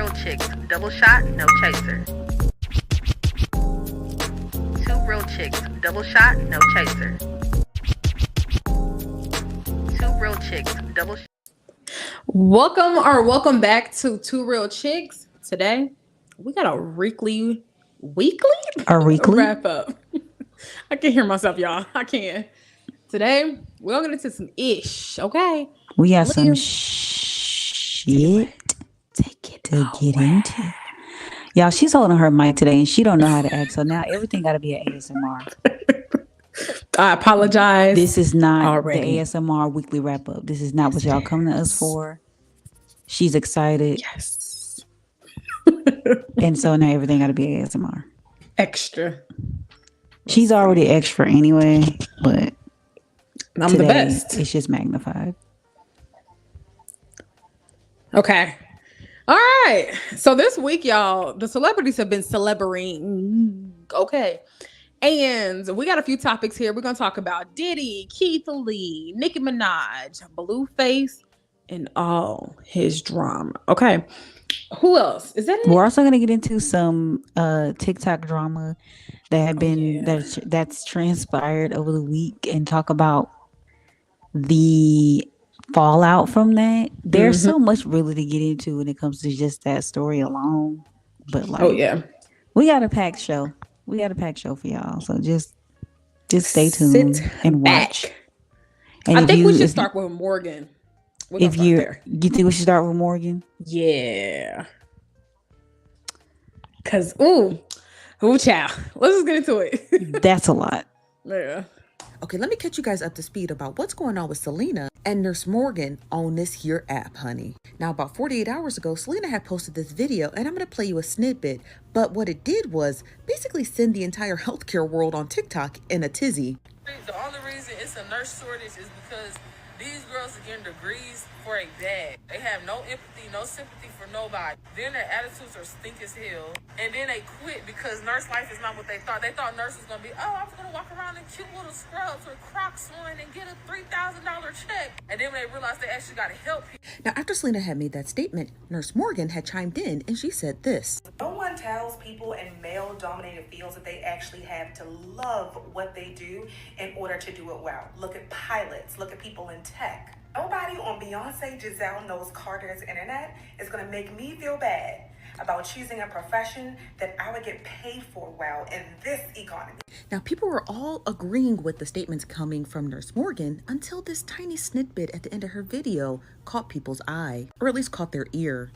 real chicks, double shot, no chaser. Two real chicks, double shot, no chaser. Two real chicks, double shot. Welcome back to Two Real Chicks. Today, we got a weekly wrap up. I can hear myself, y'all. I can. Today, we're gonna get into some ish, okay? We got some Leah, shit take it to get into. Y'all, she's holding her mic today and she don't know how to act. So now everything got to be an ASMR. I apologize. This is not already the ASMR weekly wrap up. This is not what y'all come to us for. She's excited. Yes. And so now everything got to be ASMR. Extra. She's already extra anyway, but I'm the best. It's just magnified. Okay. All right. So this week, y'all, the celebrities have been celebrating. Okay. And we got a few topics here. We're going to talk about Diddy, Keith Lee, Nicki Minaj, Blueface, and all his drama. Okay. Who else? Is that it? We're also going to get into some TikTok drama that have been that's transpired over the week and talk about the fallout from that. There's so much really to get into when it comes to just that story alone. But we got a packed show. We got a packed show for y'all. So just stay tuned and watch. And I think we should start with Morgan. You think we should start with Morgan? Yeah. Cause ooh, child. Let's just get into it. That's a lot. Yeah. Okay, let me catch you guys up to speed about what's going on with Selena and Nurse Morgan on this here app, honey. Now, about 48 hours ago, Selena had posted this video, and I'm going to play you a snippet. But what it did was basically send the entire healthcare world on TikTok in a tizzy. The only reason it's a nurse shortage is because these girls are getting degrees for a bag. They have no empathy, no sympathy for nobody. Then their attitudes are stink as hell. And then they quit because nurse life is not what they thought. They thought nurse was going to be, oh, I'm going to walk around in cute little scrubs with Crocs on and get a $3,000 check. And then when they realized they actually got to help people. Now, after Selena had made that statement, Nurse Morgan had chimed in and she said this. No one tells people in male-dominated fields that they actually have to love what they do in order to do it well. Look at pilots, look at people in tech. Nobody on Beyonce, Giselle Knowles Carter's internet is going to make me feel bad about choosing a profession that I would get paid for well in this economy. Now, people were all agreeing with the statements coming from Nurse Morgan until this tiny snippet at the end of her video caught people's eye, or at least caught their ear.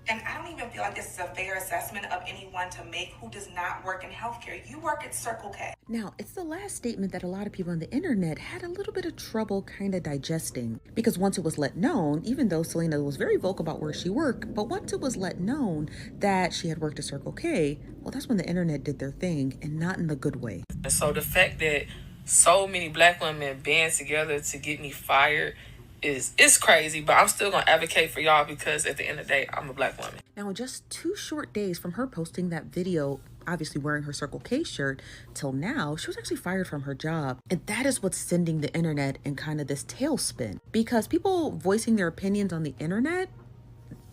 And I don't even feel like this is a fair assessment of anyone to make who does not work in healthcare. You work at Circle K. Now, it's the last statement that a lot of people on the internet had a little bit of trouble kind of digesting. Because once it was let known, even though Selena was very vocal about where she worked, but once it was let known that she had worked at Circle K, well, that's when the internet did their thing, and not in the good way. And so the fact that so many black women band together to get me fired it's crazy, but I'm still gonna advocate for y'all because at the end of the day, I'm a black woman. Now, in just 2 short days from her posting that video, obviously wearing her Circle K shirt, till now, she was actually fired from her job. And that is what's sending the internet in kind of this tailspin. Because people voicing their opinions on the internet,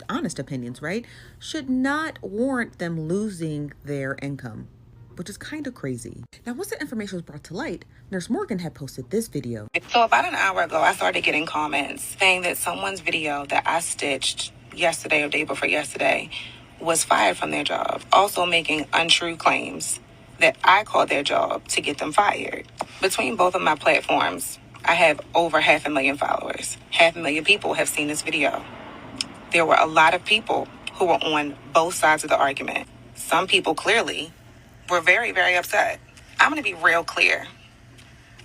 honest opinions, right, should not warrant them losing their income, which is kind of crazy. Now, once the information was brought to light, Nurse Morgan had posted this video. So about an hour ago, I started getting comments saying that someone's video that I stitched yesterday or day before yesterday was fired from their job. Also making untrue claims that I called their job to get them fired. Between both of my platforms, I have over 500,000 followers. 500,000 people have seen this video. There were a lot of people who were on both sides of the argument. Some people clearly were very, very upset. I'm going to be real clear.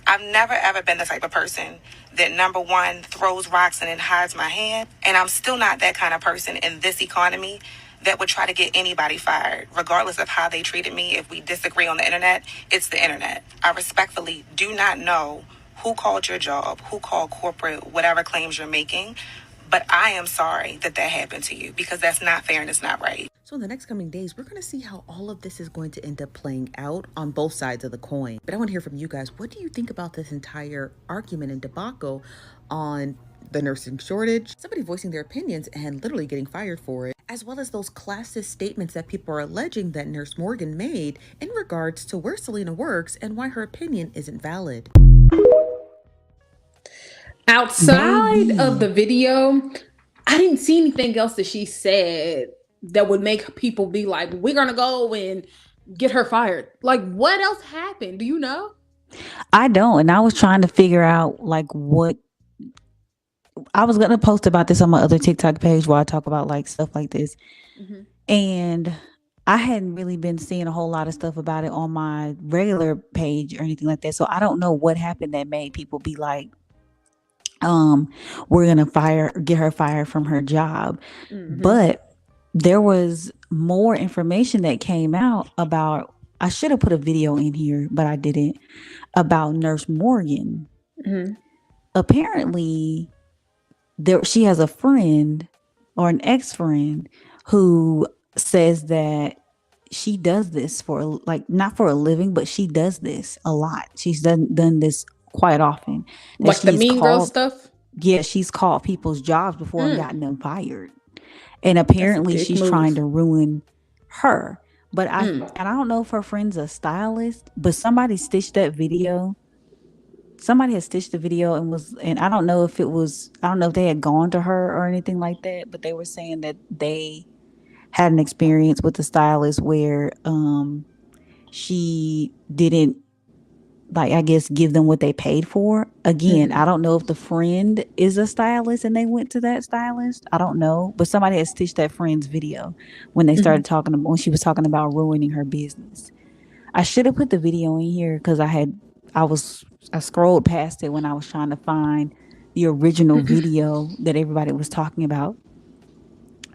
I've never, ever been the type of person that, number one, throws rocks and then hides my hand. And I'm still not that kind of person in this economy that would try to get anybody fired, regardless of how they treated me. If we disagree on the internet, it's the internet. I respectfully do not know who called your job, who called corporate, whatever claims you're making. But I am sorry that happened to you because that's not fair and it's not right. So in the next coming days, we're going to see how all of this is going to end up playing out on both sides of the coin. But I want to hear from you guys. What do you think about this entire argument and debacle on the nursing shortage, somebody voicing their opinions and literally getting fired for it, as well as those classist statements that people are alleging that Nurse Morgan made in regards to where Selena works and why her opinion isn't valid. Outside of the video, I didn't see anything else that she said that would make people be like, we're gonna go and get her fired. Like, what else happened? Do you know? I don't. And I was trying to figure out like what I was gonna post about this on my other TikTok page where I talk about like stuff like this. And I hadn't really been seeing a whole lot of stuff about it on my regular page or anything like that. So I don't know what happened that made people be like, we're gonna get her fired from her job. But there was more information that came out about, I should have put a video in here, but I didn't, about Nurse Morgan. Apparently she has a friend or an ex-friend who says that she does this for like, not for a living, but she does this a lot. She's done this quite often. Like the Mean Girl stuff? Yeah, she's called people's jobs before and gotten them fired. And apparently she's trying to ruin her. But and I don't know if her friend's a stylist, but somebody stitched that video. Somebody had stitched the video and I don't know if they had gone to her or anything like that, but they were saying that they had an experience with the stylist where she didn't, like, I guess, give them what they paid for. Again, I don't know if the friend is a stylist and they went to that stylist. I don't know. But somebody had stitched that friend's video when they started when she was talking about ruining her business. I should have put the video in here because I scrolled past it when I was trying to find the original video that everybody was talking about.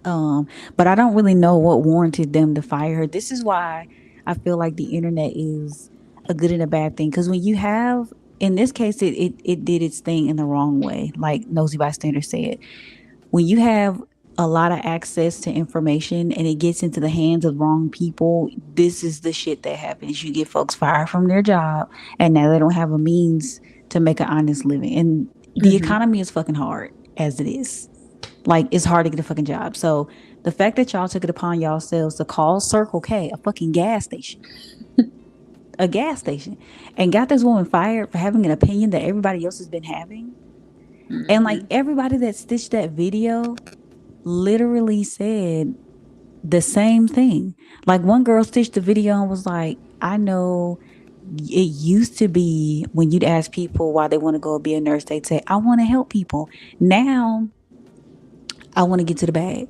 But I don't really know what warranted them to fire her. This is why I feel like the internet is a good and a bad thing, because when you have, in this case, it did its thing in the wrong way, like Nosy Bystander said. When you have a lot of access to information and it gets into the hands of wrong people, this is the shit that happens. You get folks fired from their job and now they don't have a means to make an honest living, and the economy is fucking hard as it is. Like, it's hard to get a fucking job. So the fact that y'all took it upon yourselves to call Circle K a fucking gas station and got this woman fired for having an opinion that everybody else has been having. And like, everybody that stitched that video literally said the same thing. Like, one girl stitched the video and was like, I know it used to be when you'd ask people why they want to go be a nurse, they'd say, I want to help people. Now I want to get to the bag.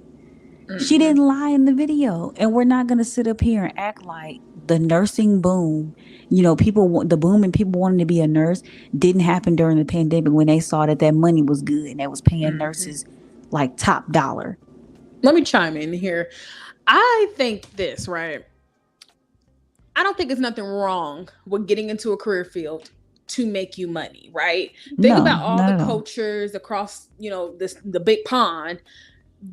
She didn't lie in the video. And we're not going to sit up here and act like the nursing boom, the boom and people wanting to be a nurse didn't happen during the pandemic when they saw that money was good and they was paying nurses like top dollar. Let me chime in here. I think this, right? I don't think there's nothing wrong with getting into a career field to make you money, right? Think about all the cultures across, the big pond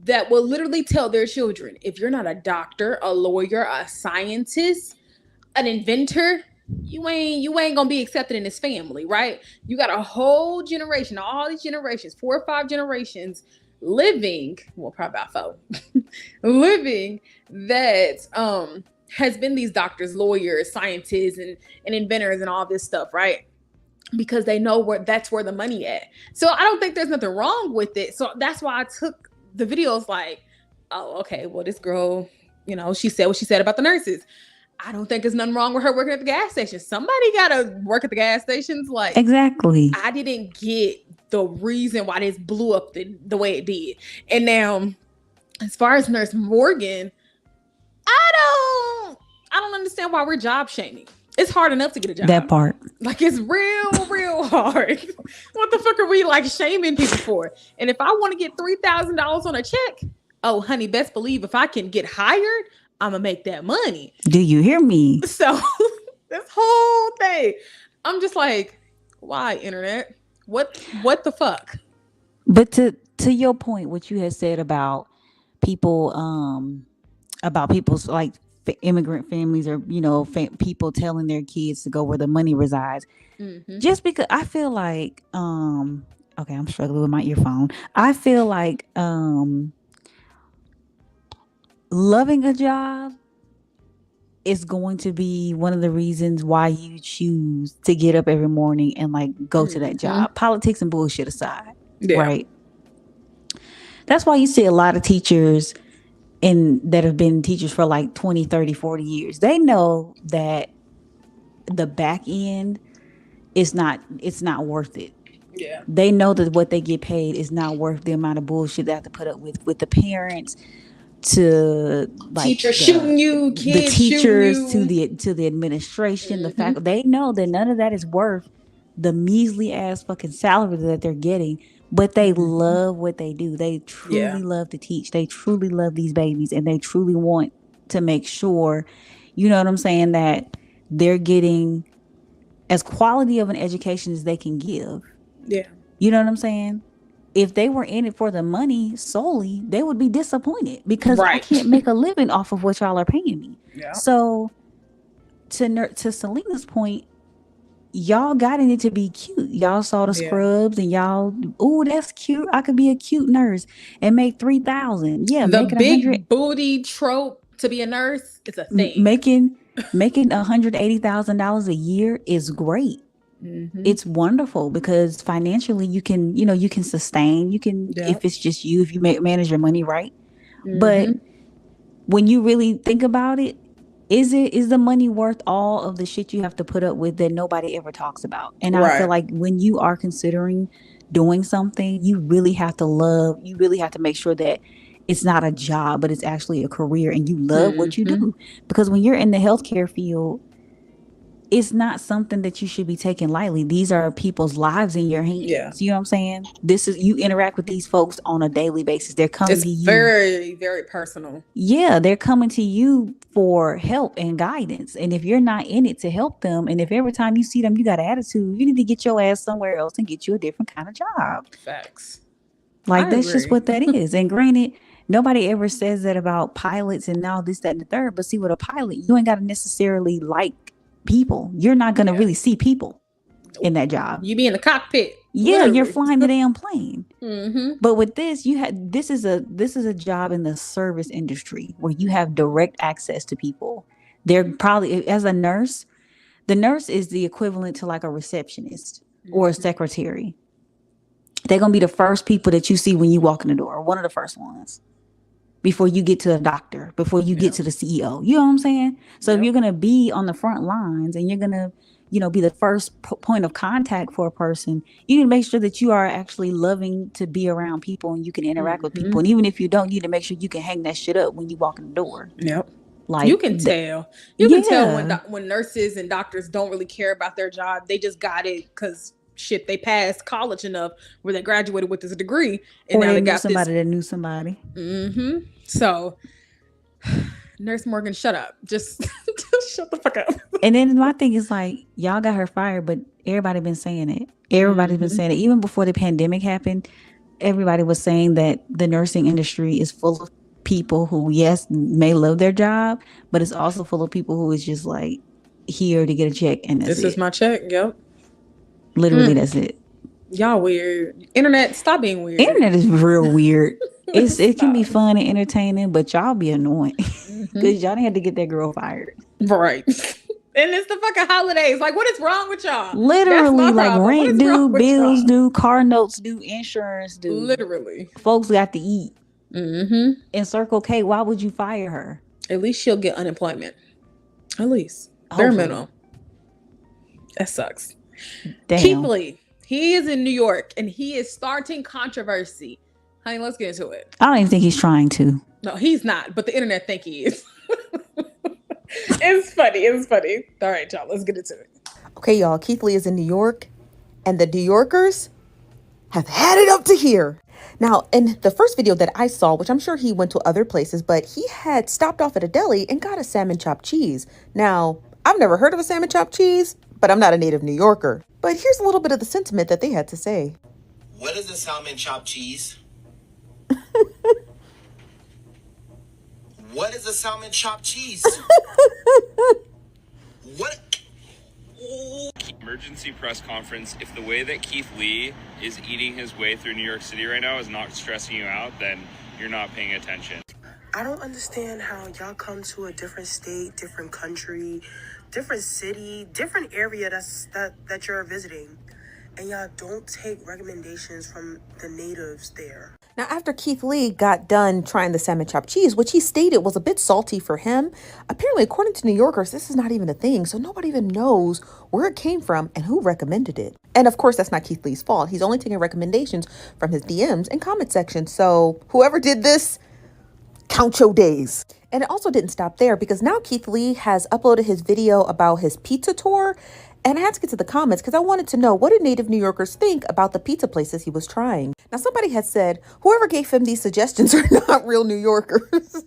that will literally tell their children, if you're not a doctor, a lawyer, a scientist, an inventor, you ain't gonna be accepted in this family, right? You got a whole generation, all these generations, 4 or 5 generations living, well, probably about 4, living that has been these doctors, lawyers, scientists, and inventors and all this stuff, right? Because they know that's where the money at. So I don't think there's nothing wrong with it. So that's why I took the videos like, oh, okay, well, this girl, she said what she said about the nurses. I don't think there's nothing wrong with her working at the gas station. Somebody got to work at the gas stations. Like, exactly. I didn't get the reason why this blew up the way it did. And now, as far as Nurse Morgan, I don't understand why we're job shaming. It's hard enough to get a job. That part. Like, it's real hard. What the fuck are we like shaming people for? And if I want to get $3,000 on a check, oh, honey, best believe if I can get hired, I'm going to make that money. Do you hear me? So this whole thing, I'm just like, why, internet? What the fuck? But to your point, what you had said about people, about people's like immigrant families or, people telling their kids to go where the money resides. Just because I feel like, Okay, I'm struggling with my earphone. I feel like loving a job is going to be one of the reasons why you choose to get up every morning and like go to that job. Politics and bullshit aside, right? That's why you see a lot of teachers that have been teachers for like 20, 30, 40 years. They know that the back end it's not worth it. Yeah. They know that what they get paid is not worth the amount of bullshit they have to put up with the parents, to like teachers shooting you, kids the teachers shooting you. to the administration, the faculty. They know that none of that is worth the measly ass fucking salary that they're getting, but they love what they do. They truly love to teach. They truly love these babies, and they truly want to make sure, you know what I'm saying, that they're getting as quality of an education as they can give. Yeah. You know what I'm saying? If they were in it for the money solely, they would be disappointed because I can't make a living off of what y'all are paying me. Yeah. So to Selena's point, y'all got in it to be cute. Y'all saw the scrubs and y'all, oh, that's cute. I could be a cute nurse and make $3,000. Yeah, the big booty trope to be a nurse is a thing. Making $180,000 a year is great. It's wonderful because financially you can sustain, if it's just you, if you manage your money right. But when you really think about it, is the money worth all of the shit you have to put up with that nobody ever talks about? And I feel like when you are considering doing something, you really have to make sure that it's not a job, but it's actually a career and you love what you do. Because when you're in the healthcare field, it's not something that you should be taking lightly. These are people's lives in your hands. Yeah. You know what I'm saying? You interact with these folks on a daily basis. They're coming to you. It's very, very personal. Yeah, they're coming to you for help and guidance. And if you're not in it to help them, and if every time you see them, you got an attitude, you need to get your ass somewhere else and get you a different kind of job. Facts. Like, that's just what that is. And granted, nobody ever says that about pilots and now this, that, and the third. But see, with a pilot, you ain't got to necessarily like people. You're not going to really see people in that job. You be in the cockpit. Yeah, literally. You're flying the damn plane. But with this, this is a job in the service industry where you have direct access to people. They're probably, as a nurse, the nurse is the equivalent to like a receptionist or a secretary. They're going to be the first people that you see when you walk in the door, one of the first ones. Before you get to the doctor, before you get to the CEO. You know what I'm saying? So if you're going to be on the front lines and you're going to, be the first point of contact for a person, you need to make sure that you are actually loving to be around people and you can interact with people. And even if you don't, you need to make sure you can hang that shit up when you walk in the door. Yep. Like you can tell. You can tell when nurses and doctors don't really care about their job. They just got it because shit, they passed college enough where they graduated with this degree, and or now they got somebody that knew somebody. So, Nurse Morgan, shut up. Just shut the fuck up. And then my thing is like, y'all got her fired, but everybody been saying it. Everybody's been saying it. Even before the pandemic happened, everybody was saying that the nursing industry is full of people who, yes, may love their job, but it's also full of people who is just like here to get a check, and this is my check. Yep. Literally, that's it. Y'all weird. Internet, stop being weird. Internet is real weird. It can be fun and entertaining, but y'all be annoying because y'all didn't have to get that girl fired. Right. And it's the fucking holidays. Like, what is wrong with y'all? Literally, like rent due, bills due, car notes due, insurance due. Literally. Folks got to eat. In Circle K, why would you fire her? At least she'll get unemployment. At least. Bare minimum. That sucks. Damn. Keeply, he is in New York and he is starting controversy. Honey, let's get into it. I don't even think he's trying to. No, he's not, but the internet think he is. It's funny. All right, y'all, let's get into it. Okay, y'all, Keithley is in New York, and the New Yorkers have had it up to here. Now, in the first video that I saw, which I'm sure he went to other places, but he had stopped off at a deli and got a salmon chopped cheese. Now, I've never heard of a salmon chopped cheese, but I'm not a native New Yorker. But here's a little bit of the sentiment that they had to say. What is a salmon chopped cheese? What is a salmon chopped cheese? What? emergency press conference. If the way that Keith Lee is eating his way through New York City right now is not stressing you out, then you're not paying attention. I don't understand how y'all come to a different state, different country, different city, different area that you're visiting, and y'all don't take recommendations from the natives there. Now, after Keith Lee got done trying the salmon chopped cheese, which he stated was a bit salty for him, apparently, according to New Yorkers, this is not even a thing, so nobody even knows where it came from and who recommended it. And of course, that's not Keith Lee's fault. He's only taking recommendations from his DMs and comment section. So whoever did this, count your days. And it also didn't stop there, because now Keith Lee has uploaded his video about his pizza tour. And I had to get to the comments because I wanted to know, what did native New Yorkers think about the pizza places he was trying? Now, somebody had said, whoever gave him these suggestions are not real New Yorkers.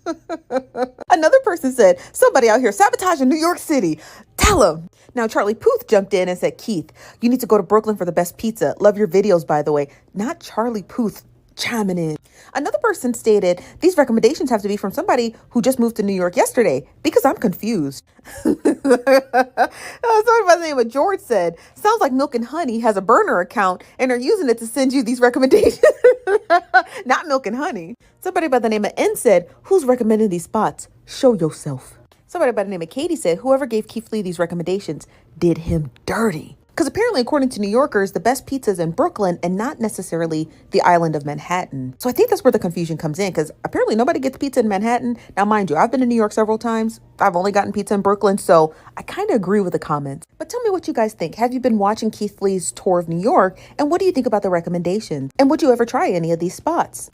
Another person said, somebody out here sabotaging New York City. Tell him. Now, Charlie Puth jumped in and said, Keith, you need to go to Brooklyn for the best pizza. Love your videos, by the way. Not Charlie Puth chiming in. Another person stated, these recommendations have to be from somebody who just moved to New York yesterday, because I'm confused. Somebody by the name of George said, sounds like Milk and Honey has a burner account and are using it to send you these recommendations. Not Milk and Honey. Somebody by the name of N said, who's recommending these spots? Show yourself. Somebody by the name of Katie said, whoever gave Keith Lee these recommendations did him dirty. Because apparently, according to New Yorkers, the best pizza's in Brooklyn and not necessarily the island of Manhattan. So I think that's where the confusion comes in, because apparently nobody gets pizza in Manhattan. Now, mind you, I've been to New York several times. I've only gotten pizza in Brooklyn, so I kind of agree with the comments. But tell me what you guys think. Have you been watching Keith Lee's tour of New York? And what do you think about the recommendations? And would you ever try any of these spots?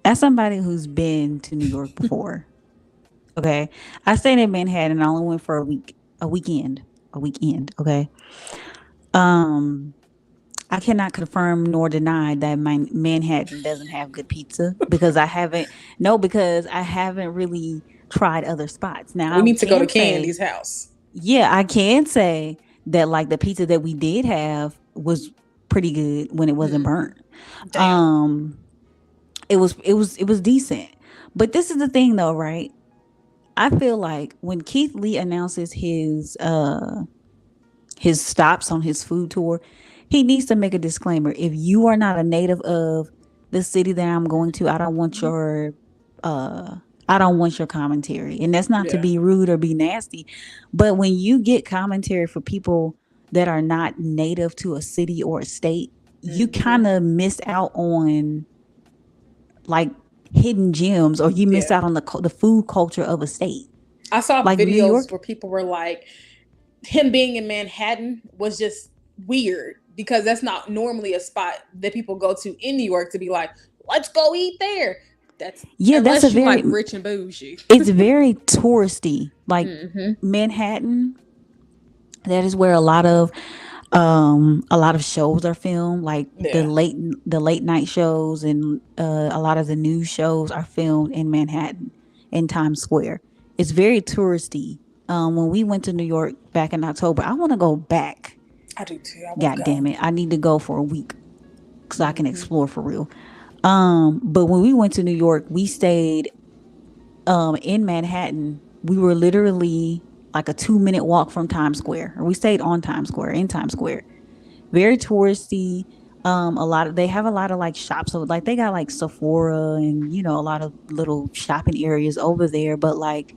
As somebody who's been to New York before, okay, I stayed in Manhattan. I only went for a weekend. Okay. I cannot confirm nor deny that my Manhattan doesn't have good pizza, because I haven't really tried other spots. Now We need to go to can say- Candy's house. Yeah, I can say that like the pizza that we did have was pretty good when it wasn't burnt. Damn. It was decent. But this is the thing though, right? I feel like when Keith Lee announces his stops on his food tour, he needs to make a disclaimer. If you are not a native of the city that I'm going to, I don't want your commentary. And that's not to be rude or be nasty, but when you get commentary for people that are not native to a city or a state, you kind of miss out on like hidden gems, or you miss out on the food culture of a state. I saw like New videos York. where people were like, him being in Manhattan was just weird, because that's not normally a spot that people go to in New York to be like, let's go eat there. That's that's a very like rich and bougie. It's very touristy. Like Manhattan, that is where a lot of shows are filmed, like the late night shows, and a lot of the news shows are filmed in Manhattan, in Times Square. It's very touristy. When we went to New York back in October, I want to go back. I do too. God damn it, I need to go for a week so I can explore for real. But when we went to New York, we stayed in Manhattan. We were literally like a 2-minute walk from Times Square, or we stayed on Times Square, in Times Square. Very touristy. They have a lot of like shops, so like they got like Sephora and a lot of little shopping areas over there, but like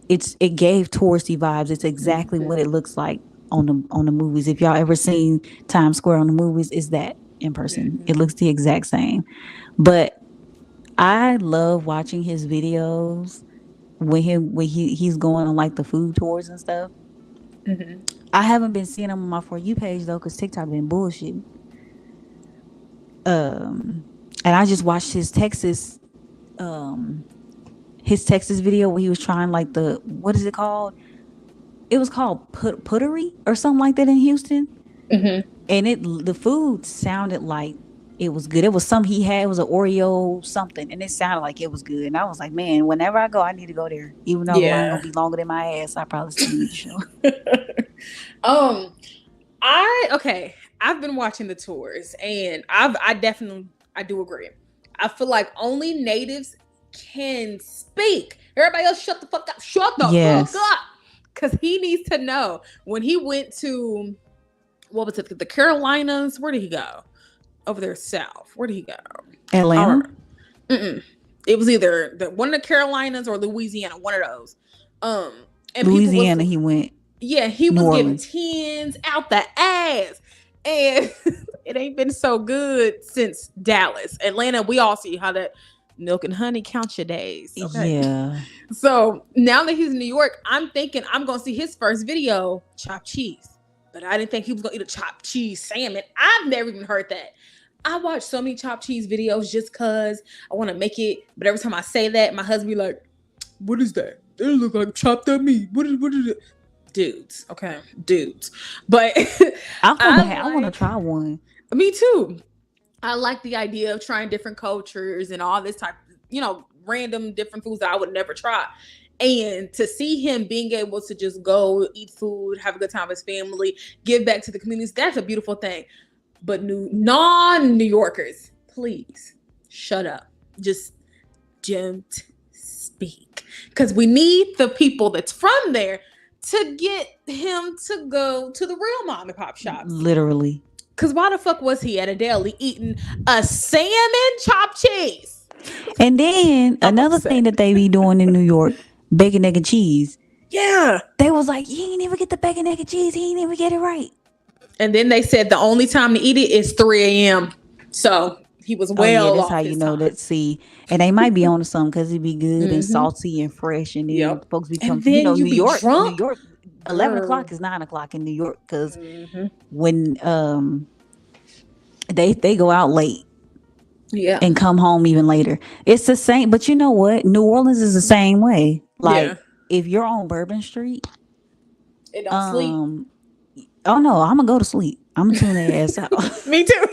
it gave touristy vibes. It's exactly what it looks like on the movies. If y'all ever seen Times Square on the movies, is that in person. It looks the exact same. But I love watching his videos when he's going on like the food tours and stuff. I haven't been seeing him on my For You page though, because TikTok been bullshit. And I just watched his Texas video where he was trying like what is it called? It was called Puttery or something like that in Houston. And the food sounded like it was good. It was something he had. It was an Oreo something, and it sounded like it was good. And I was like, man, whenever I go, I need to go there. Even though the line gonna be longer than my ass, I probably still need to show. I've been watching the tours, and I do agree. I feel like only natives can speak. Everybody else, shut the fuck up. Shut the fuck up. Because he needs to know. When he went to, what was it, the Carolinas? Where did he go? Over there south. Where did he go? Atlanta? It was either one of the Carolinas or Louisiana, one of those. And Louisiana, he went. Yeah, he was giving 10s out the ass. And it ain't been so good since Dallas. Atlanta, we all see how that milk and honey count your days. Okay? Yeah. So now that he's in New York, I'm thinking I'm going to see his first video, chopped cheese. But I didn't think he was going to eat a chopped cheese salmon. I've never even heard that. I watch so many chopped cheese videos just because I want to make it. But every time I say that, my husband be like, what is that? It look like chopped up meat. What is it? Dudes. Okay. Dudes. But I want to try one. Me too. I like the idea of trying different cultures and all this type of, random different foods that I would never try. And to see him being able to just go eat food, have a good time with his family, give back to the communities, that's a beautiful thing. But non-New Yorkers, please shut up. Just don't speak. Because we need the people that's from there to get him to go to the real mom and pop shops. Literally. Because why the fuck was he at a deli eating a salmon chopped cheese? And then another thing that they be doing in New York, bacon, egg, and cheese. Yeah. They was like, he ain't even get the bacon, egg, and cheese. He ain't even get it right. And then they said the only time to eat it is 3 a.m. So he was well that's off how you know time. that. See, and they might be on to something because it be good and salty and fresh, and then folks be coming. New York, drunk? New York, 11 o'clock is 9 o'clock in New York because when they go out late, and come home even later. It's the same, but you know what? New Orleans is the same way. Like if you're on Bourbon Street, it don't sleep. Oh no, I'm gonna go to sleep. I'm gonna tune their ass out. Me too.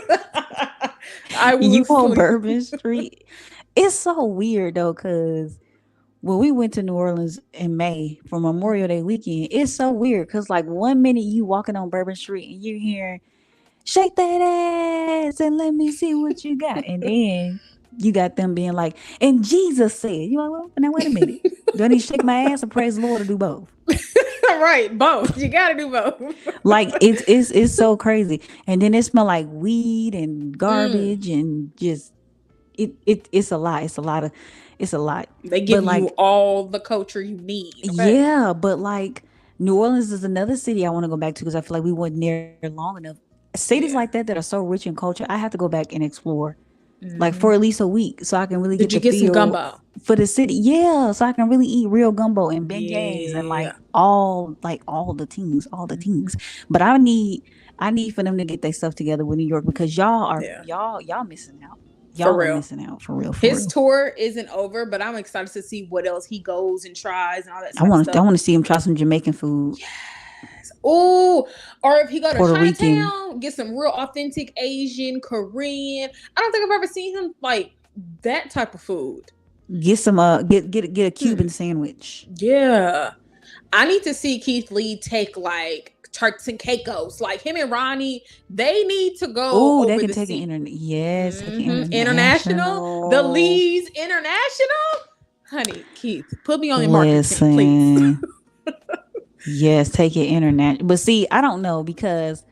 I will you on sleep. Bourbon Street. It's so weird though, because when we went to New Orleans in May for Memorial Day weekend, it's so weird because like 1 minute you walking on Bourbon Street and you're hearing shake that ass and let me see what you got, and then you got them being like, and Jesus said, you like, well, now wait a minute, do I need to shake my ass or praise the Lord or do both? Right, both. You gotta do both. Like it's so crazy, and then it smell like weed and garbage and just it's a lot. It's a lot. They give you all the culture you need. Okay? Yeah, but like New Orleans is another city I want to go back to because I feel like we weren't there long enough. Cities like that are so rich in culture, I have to go back and explore, like for at least a week, so I can really get some gumbo for the city. Yeah, so I can really eat real gumbo and beignets and like all the things. But I need for them to get their stuff together with New York because y'all missing out. Y'all are missing out for real. His tour isn't over, but I'm excited to see what else he goes and tries and all that. I want to see him try some Jamaican food. Oh, or if he go to Puerto Chinatown, Rican. get some real authentic Asian, Korean. I don't think I've ever seen him like that type of food. Get some get a Cuban sandwich. Yeah, I need to see Keith Lee take like Turks and Caicos, like him and Ronnie. They need to go. Oh, they can take an internet. Yes, international. The Lee's International. Honey, Keith, put me on the marketing, please. Yes, take it internet. But see, I don't know because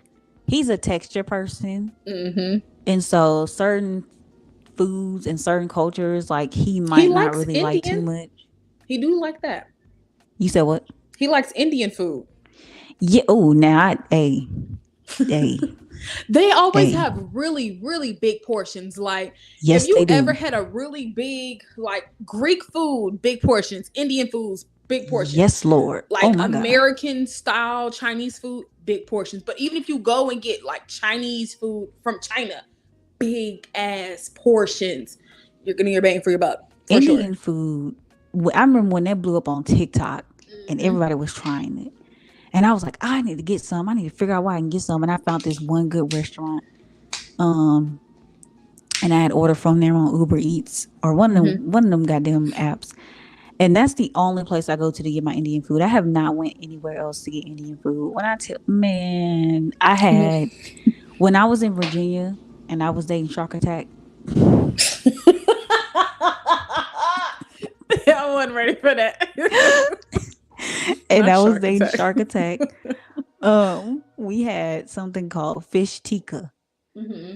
he's a texture person. And so certain foods and certain cultures, like he might not really like too much. He do like that. You said what? He likes Indian food. Yeah. Oh, now hey. They always have really, really big portions. Like if you ever had a really big like Greek food, big portions, Indian foods, big portions. Yes, Lord. Like American style Chinese food, big portions. But even if you go and get like Chinese food from China, big ass portions, you're getting your bang for your buck. Indian food. I remember when that blew up on TikTok and everybody was trying it. And I was like, I need to get some. I need to figure out where I can get some. And I found this one good restaurant. And I had ordered from there on Uber Eats or one of them goddamn apps. And that's the only place I go to get my Indian food. I have not went anywhere else to get Indian food. I had when I was in Virginia and I was dating Shark Attack. wasn't ready for that. And Not that was Shark named Attack. Shark Attack. We had something called fish tikka,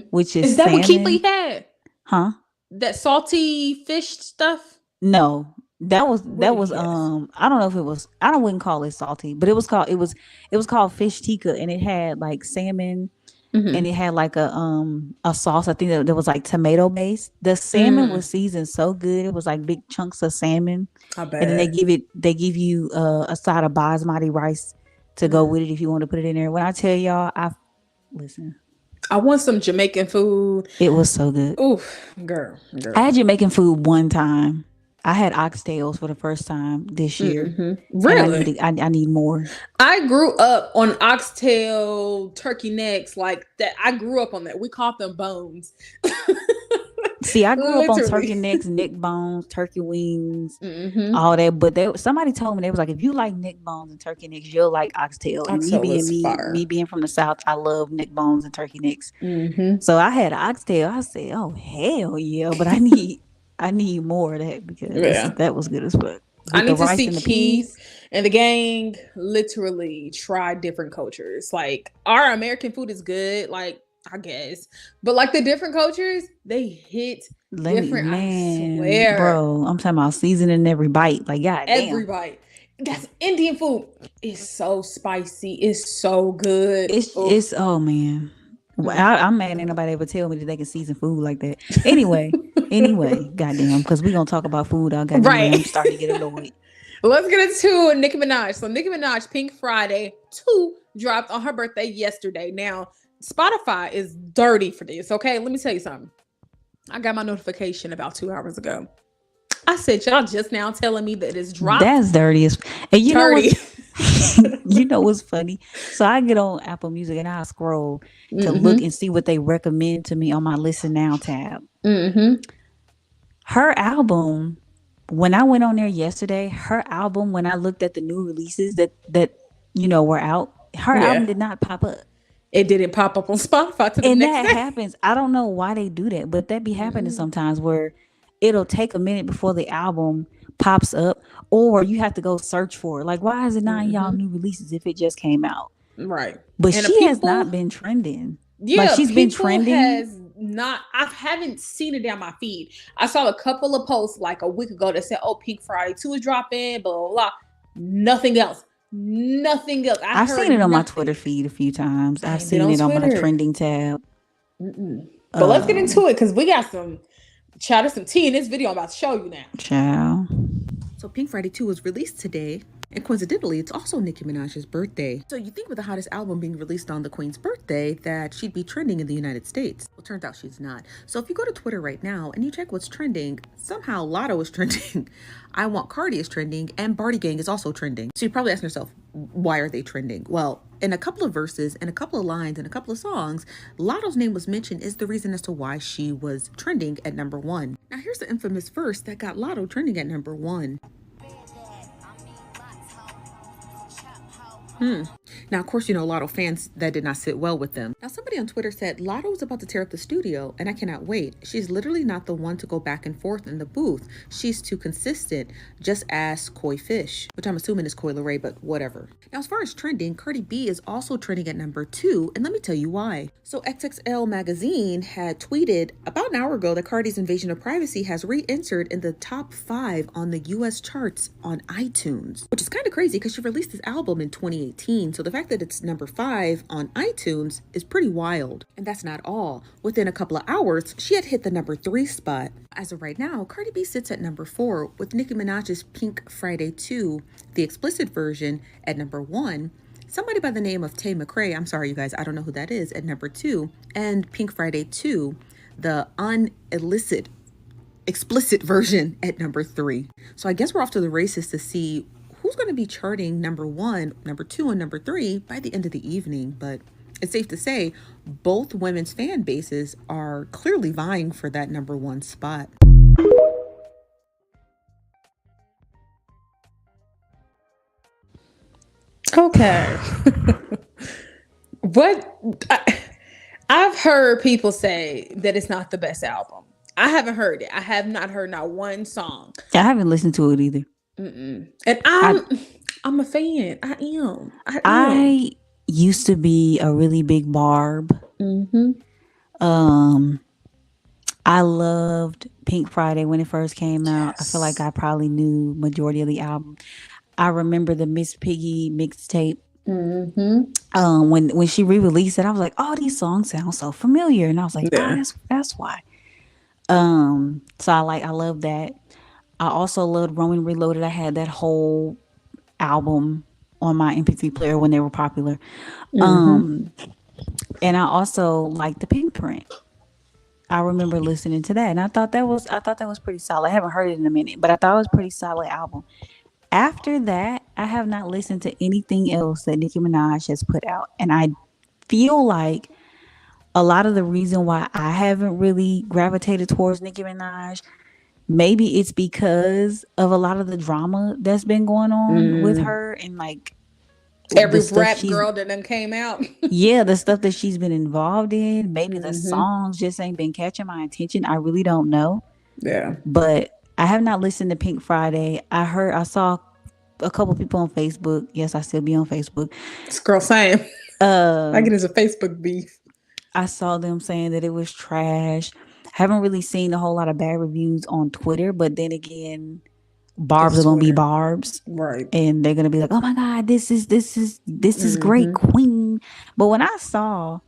which is that what salmon. Keithley had? Huh? That salty fish stuff? No, that was What did he have? I don't know if it was, I wouldn't call it salty, but it was called fish tikka, and it had like salmon, and it had like a sauce. I think that was like tomato based. The salmon was seasoned so good. It was like big chunks of salmon. I bet. And then they give you a side of basmati rice to go with it if you want to put it in there. When I tell y'all, listen. I want some Jamaican food. It was so good. Oof, girl. I had Jamaican food one time. I had oxtails for the first time this year. Really? I need more. I grew up on oxtail, turkey necks, like that. I grew up on that. We called them bones. See, I grew up on Literally. turkey necks, neck bones, turkey wings, all that. But somebody told me, they was like, if you like neck bones and turkey necks, you'll like oxtail. And Oxtail is fire. me being from the South, I love neck bones and turkey necks. So I had oxtail. I said, oh hell yeah, but I need more of that because that was good as fuck. I need to rice see and the Keith and the gang literally try different cultures. Like our American food is good, like I guess, but like the different cultures, they hit different. I swear, bro, I'm talking about seasoning every bite. Like every bite. That's Indian food. It's so spicy. It's so good. It's oh man. Well, I'm mad ain't nobody ever tell me that they can season food like that. Anyway, goddamn, because we're gonna talk about food all goddamn. Right. I'm starting to get annoyed. Let's get into Nicki Minaj. So Nicki Minaj, Pink Friday 2 dropped on her birthday yesterday. Now, Spotify is dirty for this, okay? Let me tell you something. I got my notification about 2 hours ago. I said, y'all just now telling me that it's dropped. That's dirty as and you dirty. know what? You know what's funny? So I get on Apple Music and I scroll to look and see what they recommend to me on my Listen Now tab. Her album, when I went on there yesterday, her album, when I looked at the new releases that were out, her album did not pop up. It didn't pop up on Spotify to the and next that day. happens. I don't know why they do that, but that be happening sometimes where it'll take a minute before the album pops up, or you have to go search for it. Like, why is it not in y'all new releases if it just came out? Right. But she has not been trending. Yeah, like she's been trending. I haven't seen it down my feed. I saw a couple of posts like a week ago that said, "Oh, Pink Friday 2 is dropping." Blah blah blah. Nothing else. I've seen it on my Twitter feed a few times. I've seen it on my trending tab. But let's get into it because we got some tea in this video I'm about to show you now. Ciao. So Pink Friday 2 was released today, and coincidentally, it's also Nicki Minaj's birthday. So you think with the hottest album being released on the Queen's birthday that she'd be trending in the United States. Well, turns out she's not. So if you go to Twitter right now and you check what's trending, somehow Lotto is trending. I Want Cardi is trending, and Barty Gang is also trending. So you're probably asking yourself, why are they trending? Well, in a couple of verses, and a couple of lines, and a couple of songs, Lotto's name was mentioned is the reason as to why she was trending at number 1. Now here's the infamous verse that got Lotto trending at number 1. Now, of course, Lotto fans, that did not sit well with them. Now, somebody on Twitter said, Lotto is about to tear up the studio, and I cannot wait. She's literally not the one to go back and forth in the booth. She's too consistent. Just ask Koi Fish, which I'm assuming is Koi Leray, but whatever. Now, as far as trending, Cardi B is also trending at number 2, and let me tell you why. So XXL Magazine had tweeted about an hour ago that Cardi's Invasion of Privacy has re-entered in the top 5 on the US charts on iTunes, which is kind of crazy because she released this album in 2018. So the fact that it's number 5 on iTunes is pretty wild. And that's not all. Within a couple of hours, she had hit the number 3 spot. As of right now, Cardi B sits at number 4 with Nicki Minaj's Pink Friday 2, the explicit version, at number 1. Somebody by the name of Tay McRae, I'm sorry you guys, I don't know who that is, at number 2. And Pink Friday 2, the explicit version, at number 3. So I guess we're off to the races to see who's going to be charting number 1, number 2, and number 3 by the end of the evening. But it's safe to say both women's fan bases are clearly vying for that number 1 spot. Okay. I've heard people say that it's not the best album. I haven't heard it. I have not heard not one song. I haven't listened to it either. And I'm a fan. I am. I used to be a really big Barb. I loved Pink Friday when it first came out. I feel like I probably knew majority of the album. I remember the Miss Piggy mixtape. When she re-released it, I was like, "Oh, these songs sound so familiar," and I was like, "Oh, that's why." So I love that. I also loved Roman Reloaded. I had that whole album on my MP3 player when they were popular. And I also liked the Pink Print. I remember listening to that, and I thought that was pretty solid. I haven't heard it in a minute, but I thought it was a pretty solid album. After that, I have not listened to anything else that Nicki Minaj has put out, and I feel like a lot of the reason why I haven't really gravitated towards Nicki Minaj, maybe it's because of a lot of the drama that's been going on with her, and like every rap girl that done came out. Yeah, the stuff that she's been involved in. Maybe the songs just ain't been catching my attention. I really don't know. Yeah. But I have not listened to Pink Friday. I saw a couple people on Facebook. Yes, I still be on Facebook. This girl saying I get into Facebook beef. I saw them saying that it was trash. Haven't really seen a whole lot of bad reviews on Twitter, but then again, Barbs are gonna be Barbs, right? And they're gonna be like, "Oh my God, this is great, Queen." But when I saw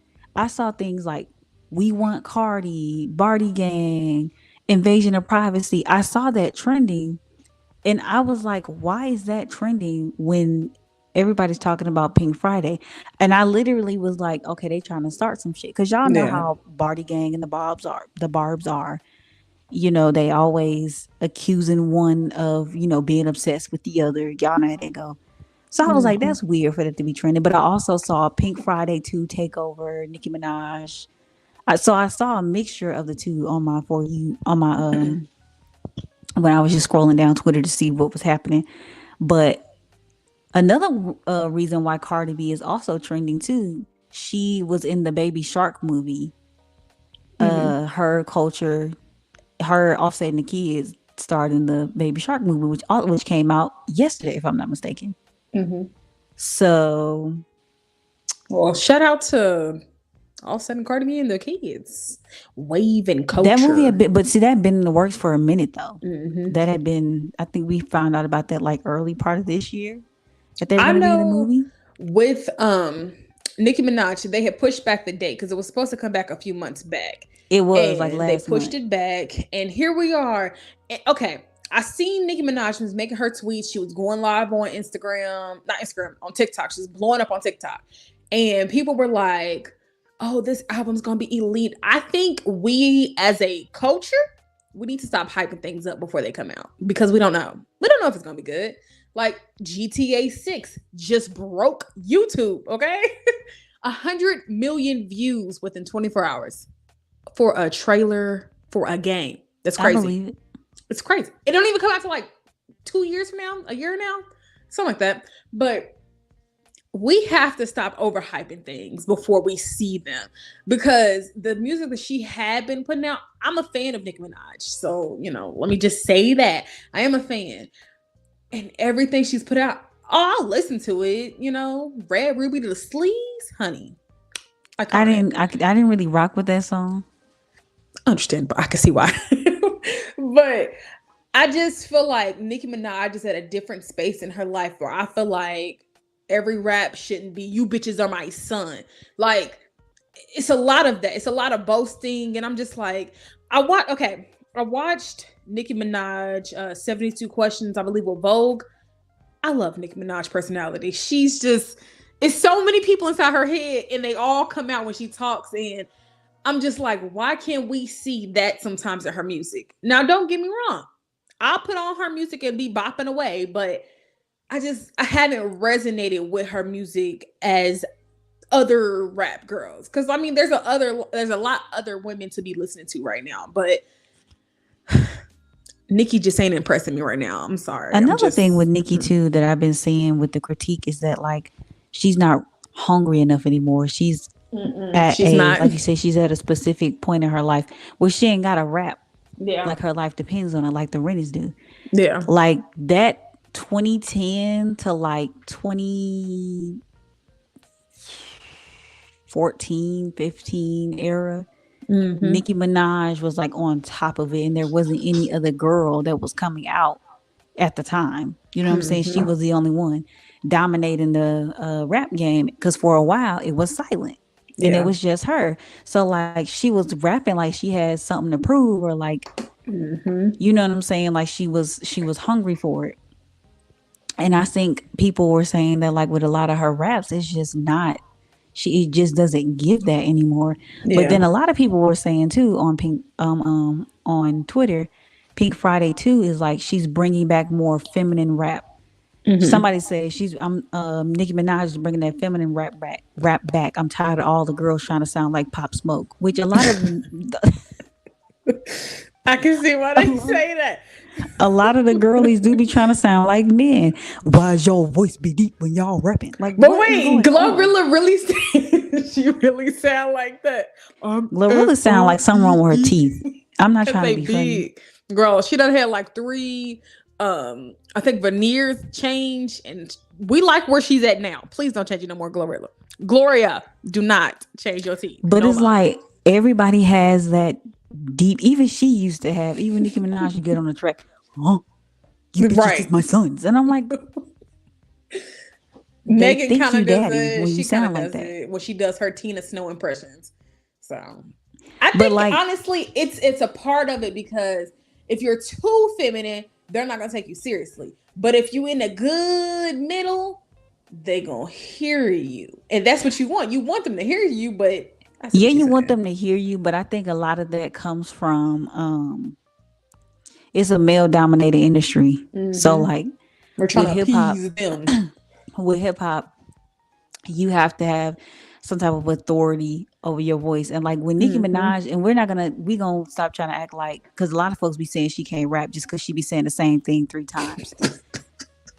things like "We Want Cardi," "Barty Gang," "Invasion of Privacy," I saw that trending, and I was like, "Why is that trending when everybody's talking about Pink Friday?" And I literally was like, "Okay, they trying to start some shit," because y'all know how Barty Gang and the Barbs are. You know, they always accusing one of, you know, being obsessed with the other. Y'all know how they go. So I was like, that's weird for that to be trending. But I also saw Pink Friday 2 take over Nicki Minaj. So I saw a mixture of the two on my when I was just scrolling down Twitter to see what was happening. But another reason why Cardi B is also trending too, she was in the Baby Shark movie. Her Culture, her, Offset, and the Kids starred in the Baby Shark movie, which came out yesterday, if I'm not mistaken. So, well, shout out to Offset and Cardi B and the Kids. Wave and Culture. That movie had been, but see, that had been in the works for a minute though. That had been, I think we found out about that like early part of this year that they were going to be in the movie. With Nicki Minaj, they had pushed back the date because it was supposed to come back a few months back. It was like last they pushed it back, and here we are. Okay, I seen Nicki Minaj was making her tweets. She was going live on on TikTok. She was blowing up on TikTok, and people were like, "Oh, this album's gonna be elite." I think we, as a culture, we need to stop hyping things up before they come out because we don't know. We don't know if it's gonna be good. Like GTA 6 just broke YouTube. Okay, 100 million views within 24 hours. For a trailer for a game. That's crazy. I believe it. It's crazy. It don't even come out to like 2 years from now, a year now, something like that. But we have to stop overhyping things before we see them, because the music that she had been putting out, I'm a fan of Nicki Minaj. So, you know, let me just say that I am a fan, and everything she's put out, I'll listen to it. You know, Red Ruby to the Sleeves, honey. I didn't really rock with that song. Understand, but I can see why. But I just feel like Nicki Minaj is at a different space in her life where I feel like every rap shouldn't be "you bitches are my son." Like, it's a lot of that. It's a lot of boasting, and I'm just like, I watched Nicki Minaj 72 Questions, I believe, with Vogue. I love Nicki Minaj's personality. She's just, it's so many people inside her head, and they all come out when she talks, and I'm just like, why can't we see that sometimes in her music? Now, don't get me wrong. I'll put on her music and be bopping away, but I haven't resonated with her music as other rap girls. Because, I mean, there's a lot other women to be listening to right now, but Nicki just ain't impressing me right now. I'm sorry. Another thing with Nicki too that I've been seeing with the critique is that like she's not hungry enough anymore. She's not, like you say, she's at a specific point in her life where she ain't got to rap. Yeah, like her life depends on it, like the Rennies do. Yeah, like that 2010 to like 2014, 15 era, Nicki Minaj was like on top of it, and there wasn't any other girl that was coming out at the time. You know what I'm saying? She was the only one dominating the rap game, because for a while it was silent. And it was just her. So like she was rapping like she had something to prove, or like you know what I'm saying? Like she was hungry for it. And I think people were saying that like with a lot of her raps, it's just not, it just doesn't give that anymore. But then a lot of people were saying too on on Twitter, Pink Friday 2 is like she's bringing back more feminine rap. Somebody said Nicki Minaj is bringing that feminine rap back. I'm tired of all the girls trying to sound like Pop Smoke, which a lot of I can see why they say that. A lot of the girlies do be trying to sound like men. Why is your voice be deep when y'all rapping? Like, but wait, Glorilla really she really sound like that. Glorilla sound like something wrong with her teeth. I'm not trying to be funny. Girl, she done had like 3 I think veneers change, and we like where she's at now. Please don't change it no more, Glorilla. Gloria, do not change your teeth. But it's like everybody has that deep. Even she used to have. Even Nicki Minaj, you get on the track, you bitches is my sons, and I'm like, Megan kind of does it. She kind of does it when she does her Tina Snow impressions. So I think honestly, it's a part of it, because if you're too feminine, they're not gonna take you seriously. But if you in a good middle, they gonna hear you, and that's what you want. You want them to hear you, but you want them to hear you. But I think a lot of that comes from it's a male dominated industry. So like we're trying to appease them. With hip hop, you have to have some type of authority over your voice. And like with Nicki Minaj, and we gonna stop trying to act like, because a lot of folks be saying she can't rap just because she be saying the same thing 3 times.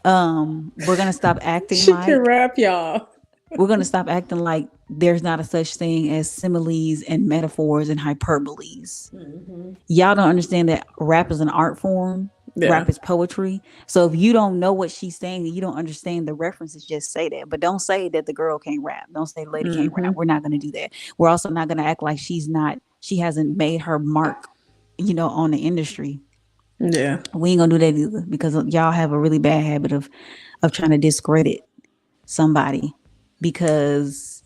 We're gonna stop acting she can rap, y'all. We're gonna stop acting like there's not a such thing as similes and metaphors and hyperboles. Y'all don't understand that rap is an art form. Rap is poetry. So if you don't know what she's saying and you don't understand the references, just say that. But don't say that the girl can't rap. Don't say the lady can't rap. We're not going to do that. We're also not going to act like she hasn't made her mark, on the industry. Yeah. We ain't going to do that either, because y'all have a really bad habit of trying to discredit somebody because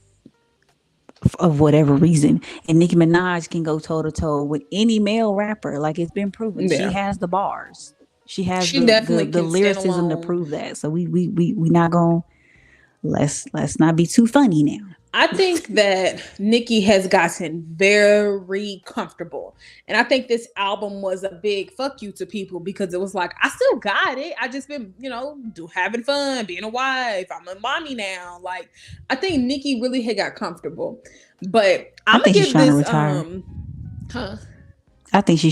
of whatever reason. And Nicki Minaj can go toe to toe with any male rapper. Like, it's been proven. She has the bars. She has the lyricism to prove that. So we not gonna let's not be too funny now. I think that Nicki has gotten very comfortable, and I think this album was a big fuck you to people, because it was like, I still got it. I just been having fun, being a wife. I'm a mommy now. Like, I think Nicki really had got comfortable, but I'm gonna give this. I think she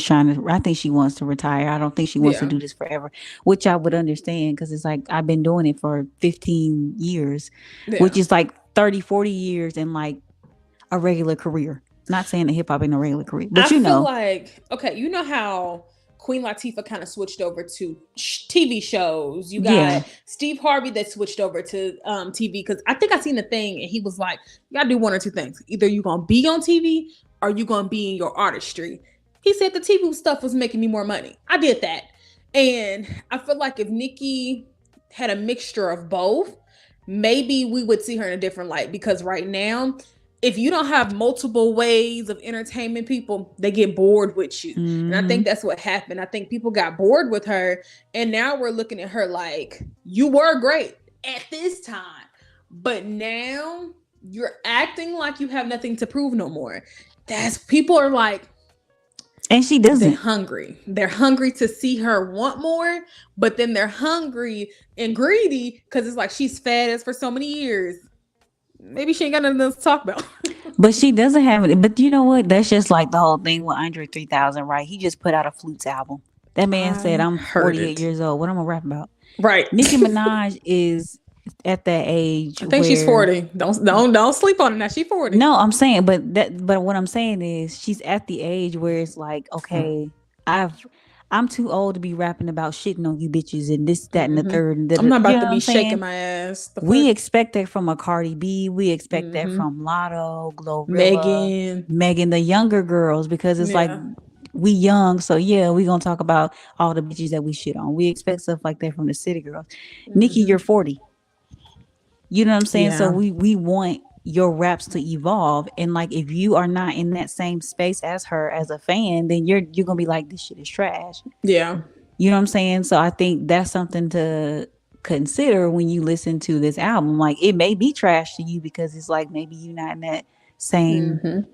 wants to retire. I don't think she wants to do this forever, which I would understand, because it's like, I've been doing it for 15 years, which is like 30, 40 years in like a regular career. Not saying that hip hop ain't a regular career, but I feel like, okay, you know how Queen Latifah kind of switched over to TV shows. You got Steve Harvey that switched over to TV, because I think I seen the thing and he was like, you gotta do one or two things. Either you're gonna be on TV or you're gonna be in your artistry. He said the TV stuff was making me more money. I did that. And I feel like if Nicki had a mixture of both, maybe we would see her in a different light, because right now, if you don't have multiple ways of entertaining people, they get bored with you. And I think that's what happened. I think people got bored with her, and now we're looking at her like, you were great at this time, but now you're acting like you have nothing to prove no more. People are like, and she doesn't. They're hungry to see her want more, but then they're hungry and greedy because it's like, she's fed us for so many years. Maybe she ain't got nothing else to talk about. But she doesn't have it. But you know what? That's just like the whole thing with Andre 3000, right? He just put out a Flutes album. That man said, I'm 48 years old. What am I rap about? Right. Nicki Minaj is at that age. I think she's 40. Don't sleep on it now. She's 40. No, I'm saying, but what I'm saying is she's at the age where it's like, okay, I'm too old to be rapping about shitting on you bitches and this, that, and the third. And I'm not you about know to what be I'm saying? shaking my ass. We expect that from a Cardi B. We expect that from Lotto, Glorilla, Megan, the younger girls, because it's like we young. So yeah, we gonna talk about all the bitches that we shit on. We expect stuff like that from the city girls. Nicki, you're 40. You know what I'm saying? So we want your raps to evolve, and like if you are not in that same space as her as a fan, then you're gonna be like, this shit is trash. Yeah. You know what I'm saying? So I think that's something to consider when you listen to this album. Like it may be trash to you because it's like maybe you're not in that same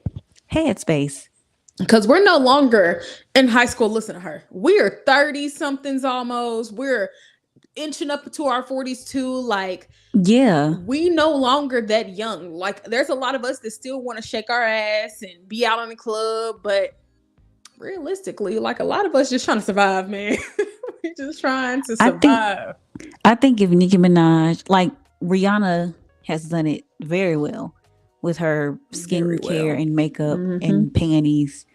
headspace. Because we're no longer in high school. Listen to her. We're 30 somethings almost. We're inching up to our 40s too. Like, yeah, we no longer that young. Like, there's a lot of us that still want to shake our ass and be out in the club, but realistically, like a lot of us just trying to survive, man. We're just trying to survive. I think if Nicki Minaj, like Rihanna has done it very well with her skincare and makeup and panties,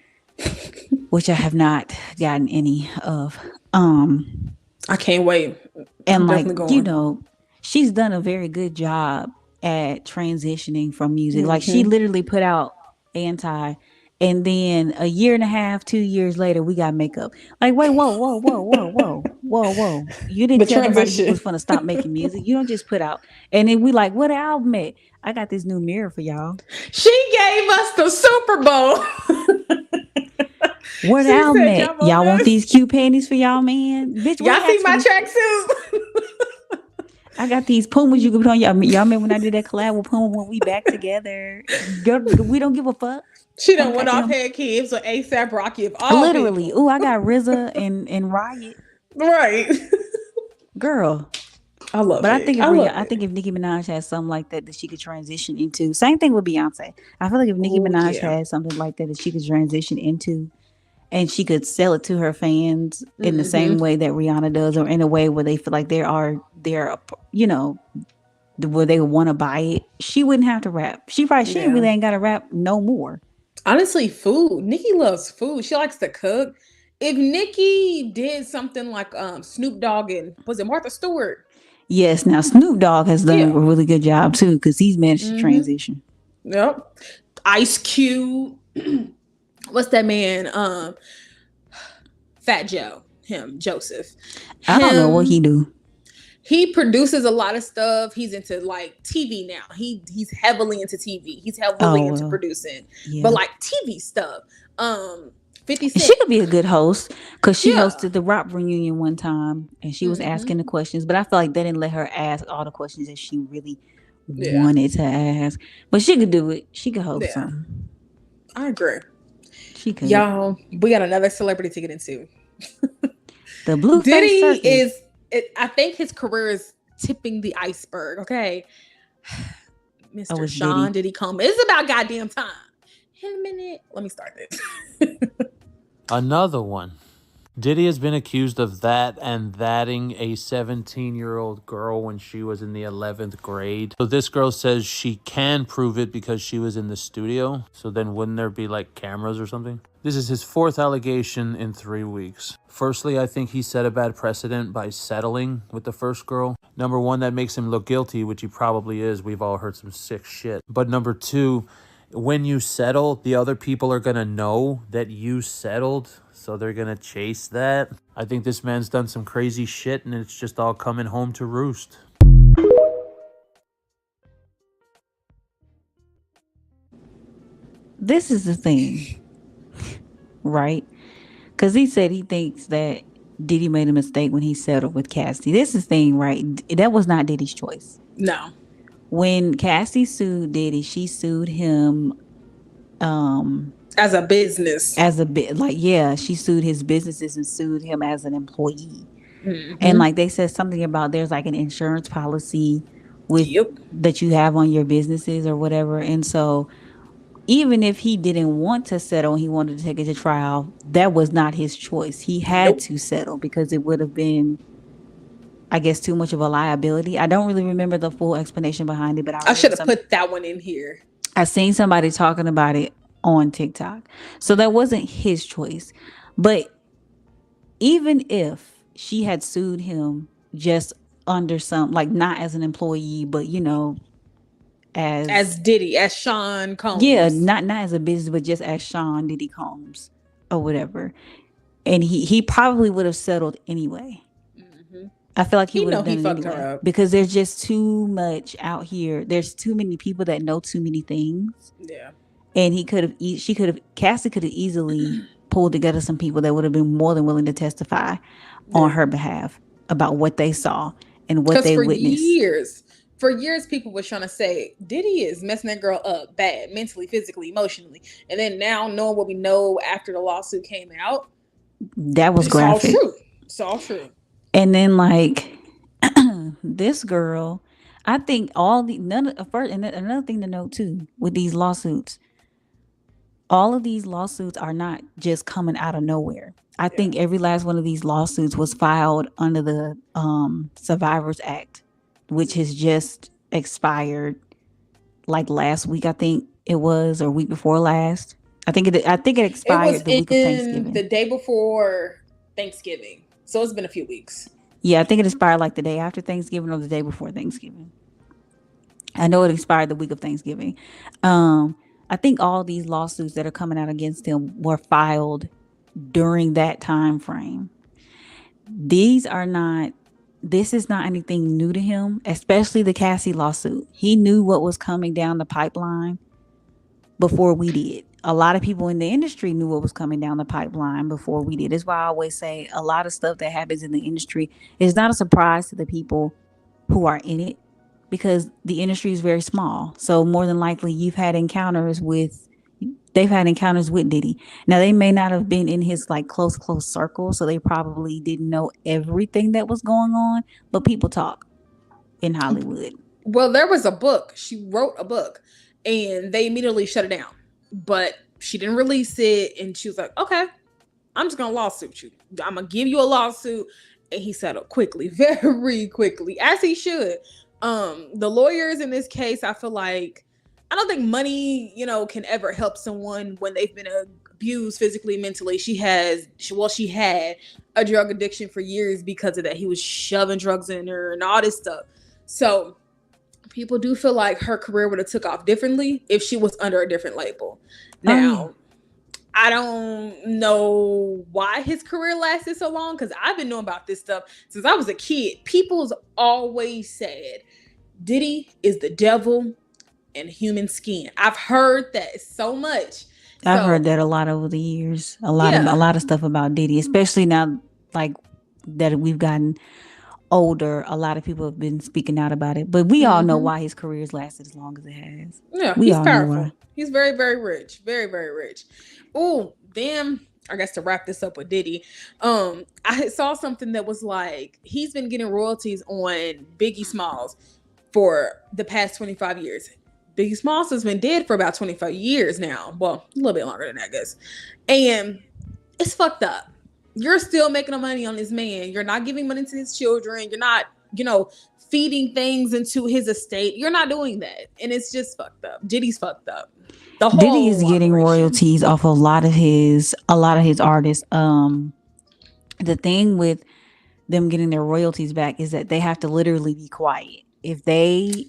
which I have not gotten any of. I can't wait. And like, you know, she's done a very good job at transitioning from music. Like she literally put out Anti, and then a year and a half, 2 years later, we got makeup. Like, wait, whoa. You didn't tell anybody you was gonna stop making music. You don't just put out. And then we like, what album at? I got this new mirror for y'all. She gave us the Super Bowl. What album at? Y'all want these cute panties for y'all, man? Bitch, y'all see my tracksuit? I got these Pumas you can put on y'all. Y'all remember when I did that collab with Puma when we back together? Girl, we don't give a fuck. She done went off had kids with ASAP Rocky of all literally. people. Ooh, I got RZA and Riot. Right. Girl. I love but it. I think if Nicki Minaj has something like that she could transition into. Same thing with Beyonce. I feel like if Nicki Minaj had something like that she could transition into, and she could sell it to her fans in the same way that Rihanna does, or in a way where they feel like they're you know, where they want to buy it, she wouldn't have to rap. She really ain't got to rap no more. Honestly, food. Nicki loves food. She likes to cook. If Nicki did something like Snoop Dogg and was it Martha Stewart? Yes. Now Snoop Dogg has done a really good job too, because he's managed to transition. Yep. Ice Cube. What's that man? Fat Joe. Joseph. I don't know what he do. He produces a lot of stuff. He's into like TV now. He's heavily into TV. He's heavily into producing, but like TV stuff. 50 Cent. She could be a good host because she hosted the Rock reunion one time, and she was asking the questions. But I feel like they didn't let her ask all the questions that she really wanted to ask. But she could do it. She could host something. I agree. She could. Y'all, we got another celebrity to get into. The Blueface Diddy circus. I think his career is tipping the iceberg. Okay, Mr. Sean Diddy Coleman. It's about goddamn time. In a minute, let me start this. Another one. Diddy has been accused of that and thatting a 17-year-old girl when she was in the 11th grade. So this girl says she can prove it because she was in the studio. So then wouldn't there be like cameras or something? This is his fourth allegation in 3 weeks. Firstly, I think he set a bad precedent by settling with the first girl. Number one, that makes him look guilty, which he probably is. We've all heard some sick shit. But number two, when you settle, the other people are going to know that you settled. So they're going to chase that. I think this man's done some crazy shit and it's just all coming home to roost. This is the thing, right? Because he said he thinks that Diddy made a mistake when he settled with Cassie. This is the thing, right? That was not Diddy's choice. No. When Cassie sued Diddy, she sued him as a business. She sued his businesses and sued him as an employee. And like they said something about there's like an insurance policy with that you have on your businesses or whatever. And so even if he didn't want to settle and he wanted to take it to trial, that was not his choice. He had to settle because it would have been, I guess, too much of a liability. I don't really remember the full explanation behind it, but I should have put that one in here. I seen somebody talking about it on TikTok. So that wasn't his choice. But even if she had sued him just under some, like, not as an employee, but As Diddy, as Sean Combs. Yeah, not as a business, but just as Sean Diddy Combs or whatever. And he probably would have settled anyway. I feel like he would have done it anyway, because there's just too much out here. There's too many people that know too many things. Yeah. And Cassie could have easily pulled together some people that would have been more than willing to testify on her behalf about what they saw and what they witnessed. For years, people were trying to say Diddy is messing that girl up bad, mentally, physically, emotionally. And then now, knowing what we know after the lawsuit came out, that was graphic. It's all true. And then, like, this girl, I think another thing to note too with these lawsuits, all of these lawsuits are not just coming out of nowhere. I think every last one of these lawsuits was filed under the Survivors Act, which has just expired like last week, I think it was, or week before last. I think it expired the week of Thanksgiving. The day before Thanksgiving. So it's been a few weeks. Yeah, I think it expired like the day after Thanksgiving or the day before Thanksgiving. I know it expired the week of Thanksgiving. I think all these lawsuits that are coming out against him were filed during that time frame. This is not anything new to him, especially the Cassie lawsuit. He knew what was coming down the pipeline before we did. A lot of people in the industry knew what was coming down the pipeline before we did. That's why I always say a lot of stuff that happens in the industry is not a surprise to the people who are in it, because the industry is very small. So more than likely they've had encounters with Diddy. Now, they may not have been in his like close circle, so they probably didn't know everything that was going on, but people talk in Hollywood. Well, there was a book. She wrote a book and they immediately shut it down, but she didn't release it. And she was like, okay, I'm just going to lawsuit you. I'm going to give you a lawsuit. And he settled quickly, very quickly, as he should. The lawyers in this case, I feel like, I don't think money, can ever help someone when they've been abused physically, mentally. She had a drug addiction for years because of that. He was shoving drugs in her and all this stuff. So people do feel like her career would have took off differently if she was under a different label. Now, I don't know why his career lasted so long, because I've been knowing about this stuff since I was a kid. People's always said Diddy is the devil in human skin. I've heard that so much. I've heard that a lot over the years. A lot of stuff about Diddy, especially now, like that we've gotten older. A lot of people have been speaking out about it, but we all know why his career's lasted as long as it has. Yeah, he's powerful. He's very, very rich. Very, very rich. Oh, damn. I guess to wrap this up with Diddy, I saw something that was like, he's been getting royalties on Biggie Smalls for the past 25 years. Biggie Smalls has been dead for about 25 years now. Well, a little bit longer than that, I guess. And it's fucked up. You're still making money on this man. You're not giving money to his children. You're not, feeding things into his estate. You're not doing that. And it's just fucked up. Diddy's fucked up. Diddy is getting royalties off a lot of his artists. The thing with them getting their royalties back is that they have to literally be quiet. If they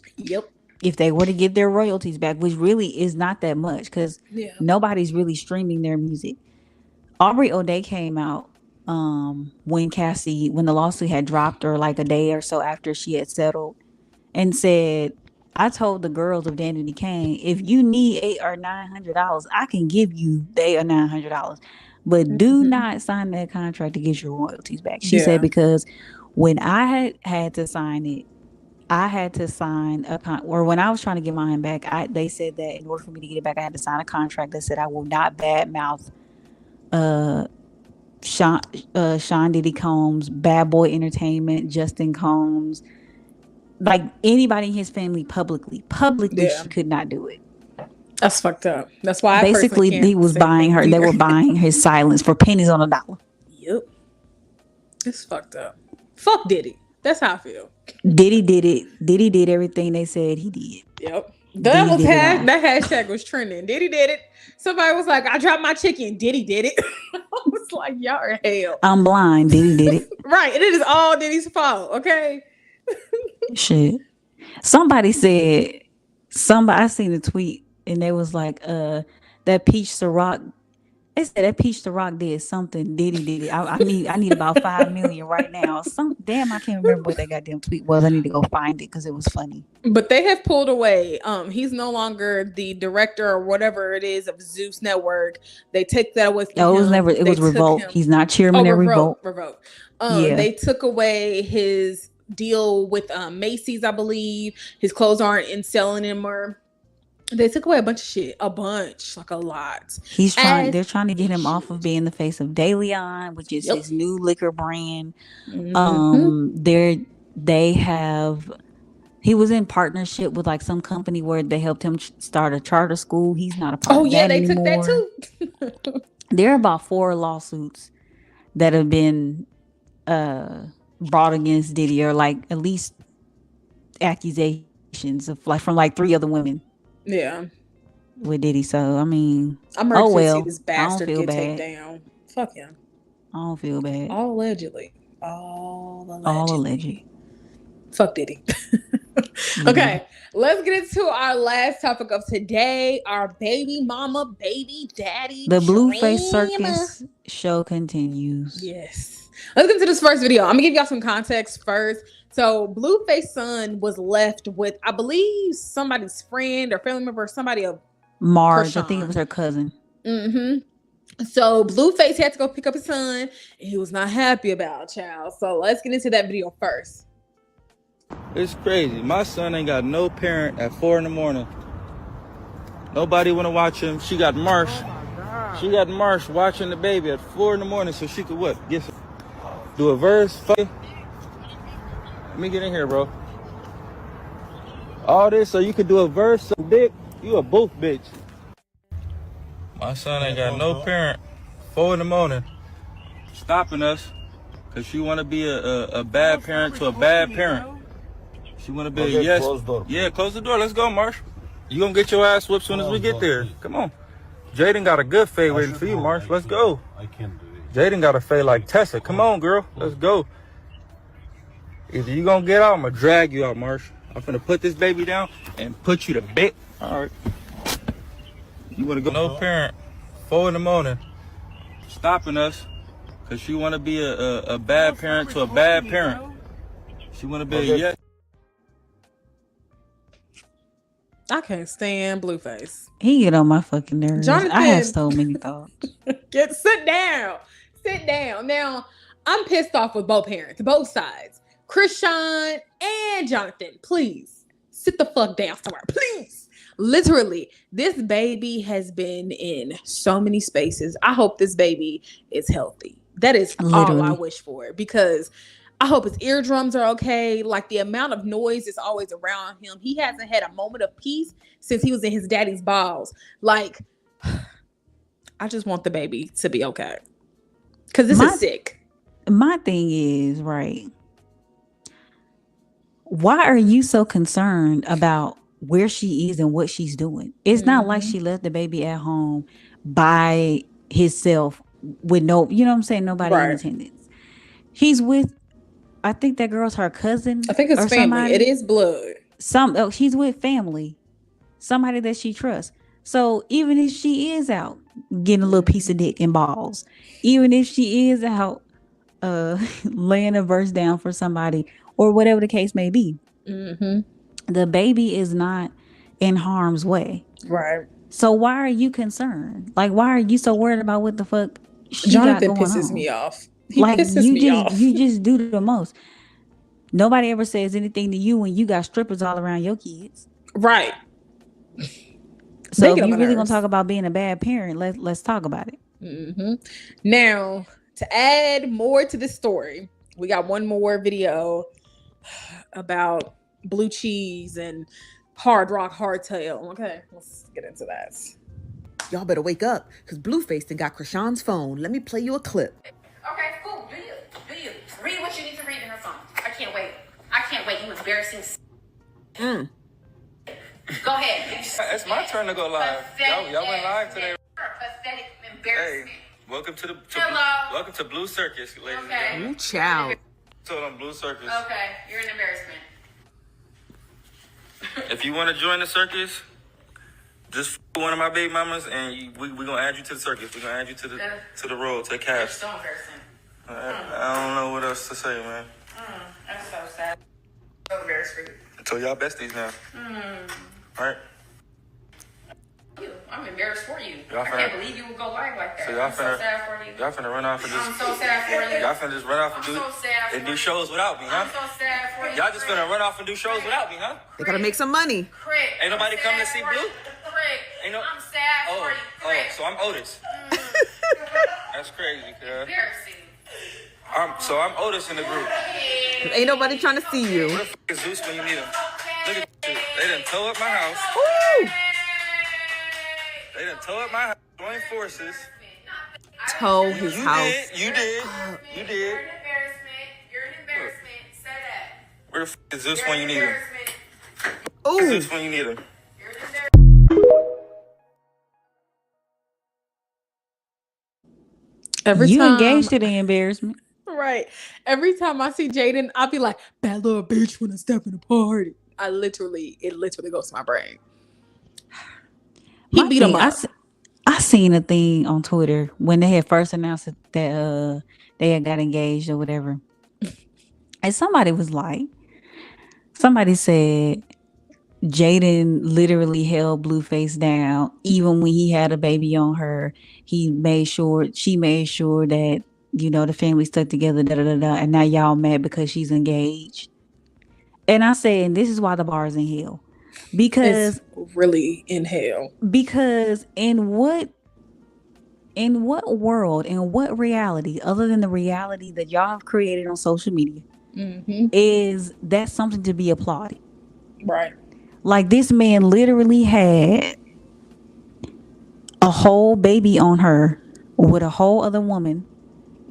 were to get their royalties back, which really is not that much, because nobody's really streaming their music. Aubrey O'Day came out when the lawsuit had dropped, or like a day or so after she had settled, and said, I told the girls of Danity Kane, if you need $800 or $900, I can give you the $800 or $900, but do not sign that contract to get your royalties back. She said, because when I had to sign it, I had to sign or when I was trying to get mine back, they said that in order for me to get it back, I had to sign a contract that said I will not badmouth Sean Diddy Combs, Bad Boy Entertainment, Justin Combs, like anybody in his family publicly. She could not do it. That's fucked up. That's why basically he was buying her. They were buying his silence for pennies on a dollar. Yep, it's fucked up. Fuck Diddy. That's how I feel. Diddy did it. Diddy did everything they said he did. Yep. That hashtag was trending. Diddy did it. Somebody was like, I dropped my chicken. Diddy did it. I was was like, y'all are hell. I'm blind. Diddy did it. Right. And it is all Diddy's fault. Okay. Shit. Somebody said, I seen a tweet and they was like, that Peach Ciroc. They said that Peach Ciroc did something. Diddy did it. I need about 5 million right now. Damn, I can't remember what that goddamn tweet was. I need to go find it because it was funny. But they have pulled away. He's no longer the director or whatever it is of Zeus Network. They take that away from him. No, it was never. It was Revolt. He's not chairman at Revolt. Revolt. Yeah. They took away his deal with Macy's, I believe. His clothes aren't in selling anymore. They took away a bunch of shit. A bunch. Like a lot. They're trying to get him off of being the face of DeLeon, which is his new liquor brand. He was in partnership with like some company where they helped him start a charter school. He's not a part of that anymore. They took that too. There are about 4 lawsuits that have been brought against Diddy, or like at least accusations of like from like 3 other women. Yeah. With Diddy. So I mean, I'm ready to see this bastard get taken down. Fuck him. I don't feel bad. All allegedly. Fuck Diddy. Okay, let's get into our last topic of today. Our baby mama, baby daddy. The Blueface circus show continues. Yes. Let's get into this first video. I'm gonna give y'all some context first. So Blueface's son was left with, I believe, somebody's friend or family member, or somebody of Marge. Krisean. I think it was her cousin. So Blueface had to go pick up his son, and he was not happy about it, child. So let's get into that video first. It's crazy. My son ain't got no parent at 4 in the morning. Nobody want to watch him. She got Marsh. She got Marsh watching the baby at 4 in the morning so she could what? Do a verse? Fuck it. Let me get in here, bro. All this so you could do a verse, so dick. You a both bitch. My son ain't got no parent. 4 in the morning. Stopping us. Because she want to be a bad parent to a bad parent. She want to be a yes. Close door. Yeah, close the door. Let's go, Marsh. You going to get your ass whipped as soon as we get there. Come on. Jaden got a good fade waiting for you, Marsh. Let's go. I can't do it. Jaden got a fade like Tessa. Come on, girl. Let's go. Either you going to get out, I'm going to drag you out, Marsh. I'm going to put this baby down and put you to bed. All right. You want to go? No parent. 4 in the morning. Stopping us. Because she want to be a bad parent to a bad parent. She want to be a yes. I can't stand Blueface. He get on my fucking nerves. Jonathan, I have so many thoughts. Sit down. Sit down. Now, I'm pissed off with both parents, both sides. Krisean and Jonathan, please sit the fuck down somewhere. Please. Literally, this baby has been in so many spaces. I hope this baby is healthy. That is all I wish for, because I hope his eardrums are okay. Like, the amount of noise is always around him. He hasn't had a moment of peace since he was in his daddy's balls. Like, I just want the baby to be okay. Because this is sick. My thing is, right, why are you so concerned about where she is and what she's doing? It's not like she left the baby at home by himself with no, you know what I'm saying, nobody in attendance. He's with, I think that girl's her cousin. I think it's family. Somebody. It is blood. She's with family, somebody that she trusts. So even if she is out getting a little piece of dick and balls, even if she is out laying a verse down for somebody or whatever the case may be, the baby is not in harm's way. Right. So why are you concerned? Like, why are you so worried about what the fuck Jonathan pisses me off. He pisses me off. You just do the most. Nobody ever says anything to you when you got strippers all around your kids. Right. So if you really gonna talk about being a bad parent, let's talk about it. Now, to add more to this story, we got one more video about blue cheese and hard rock hardtail. Okay, let's get into that. Y'all better wake up, because Blueface done got Krisean's phone. Let me play you a clip. Okay, cool. Do you? Read what you need to read in her phone. I can't wait. You embarrassing. Go ahead. It's my turn to go live. Y'all went live today. Pathetic embarrassment. Hey, Welcome to Hello. welcome to Blue Circus, ladies and Okay. gentlemen. Ooh, child. Told them Blue Circus. Okay, you're an embarrassment. If you want to join the circus, just one of my baby mamas, and we gonna add you to the circus. We gonna add you to the roll, to the That's cast. so embarrassing. I don't know what else to say, man. That's so sad. So embarrassing. So y'all besties now, right? I'm embarrassed for you. Y'all I can't believe you would go live like that. So y'all I'm so sad for you. Y'all finna run off and I'm so sad for you. Y'all finna just run off I'm so sad and for do you. shows without me, huh? I'm so sad for you. Y'all just finna run off and do shows without me, huh? They gotta make some money. Craig, Ain't nobody I'm coming to sad see for Blue? you. Craig, Ain't no. I'm sad for you. Craig. So I'm Otis. That's crazy, cuz. Embarrassing. So I'm Otis in the group. Ain't nobody trying to see you. Where the f is Zeus when you need him? Look at this shit. They done tow up my house. Woo! They done tow up my house. Join forces. Tow his house. You did. You're an embarrassment. You're an embarrassment. Say that. Where the f is Zeus when you need him? Embarrassment. Ooh. Zeus when you need him. You're an embarrassment. You engaged to the embarrassment. Right. Every time I see Jaden, I'll be like, bad little bitch when I step in the party. It literally goes to my brain. He beat him up. I seen a thing on Twitter when they had first announced that they had got engaged or whatever. And somebody said Jaden literally held Blueface down even when he had a baby on her. She made sure that, the family stuck together, and now y'all mad because she's engaged. And I said, and this is why the bar is in hell. Because it's really in hell. Because in what world, in what reality, other than the reality that y'all have created on social media, is that something to be applauded? Right. Like, this man literally had a whole baby on her with a whole other woman.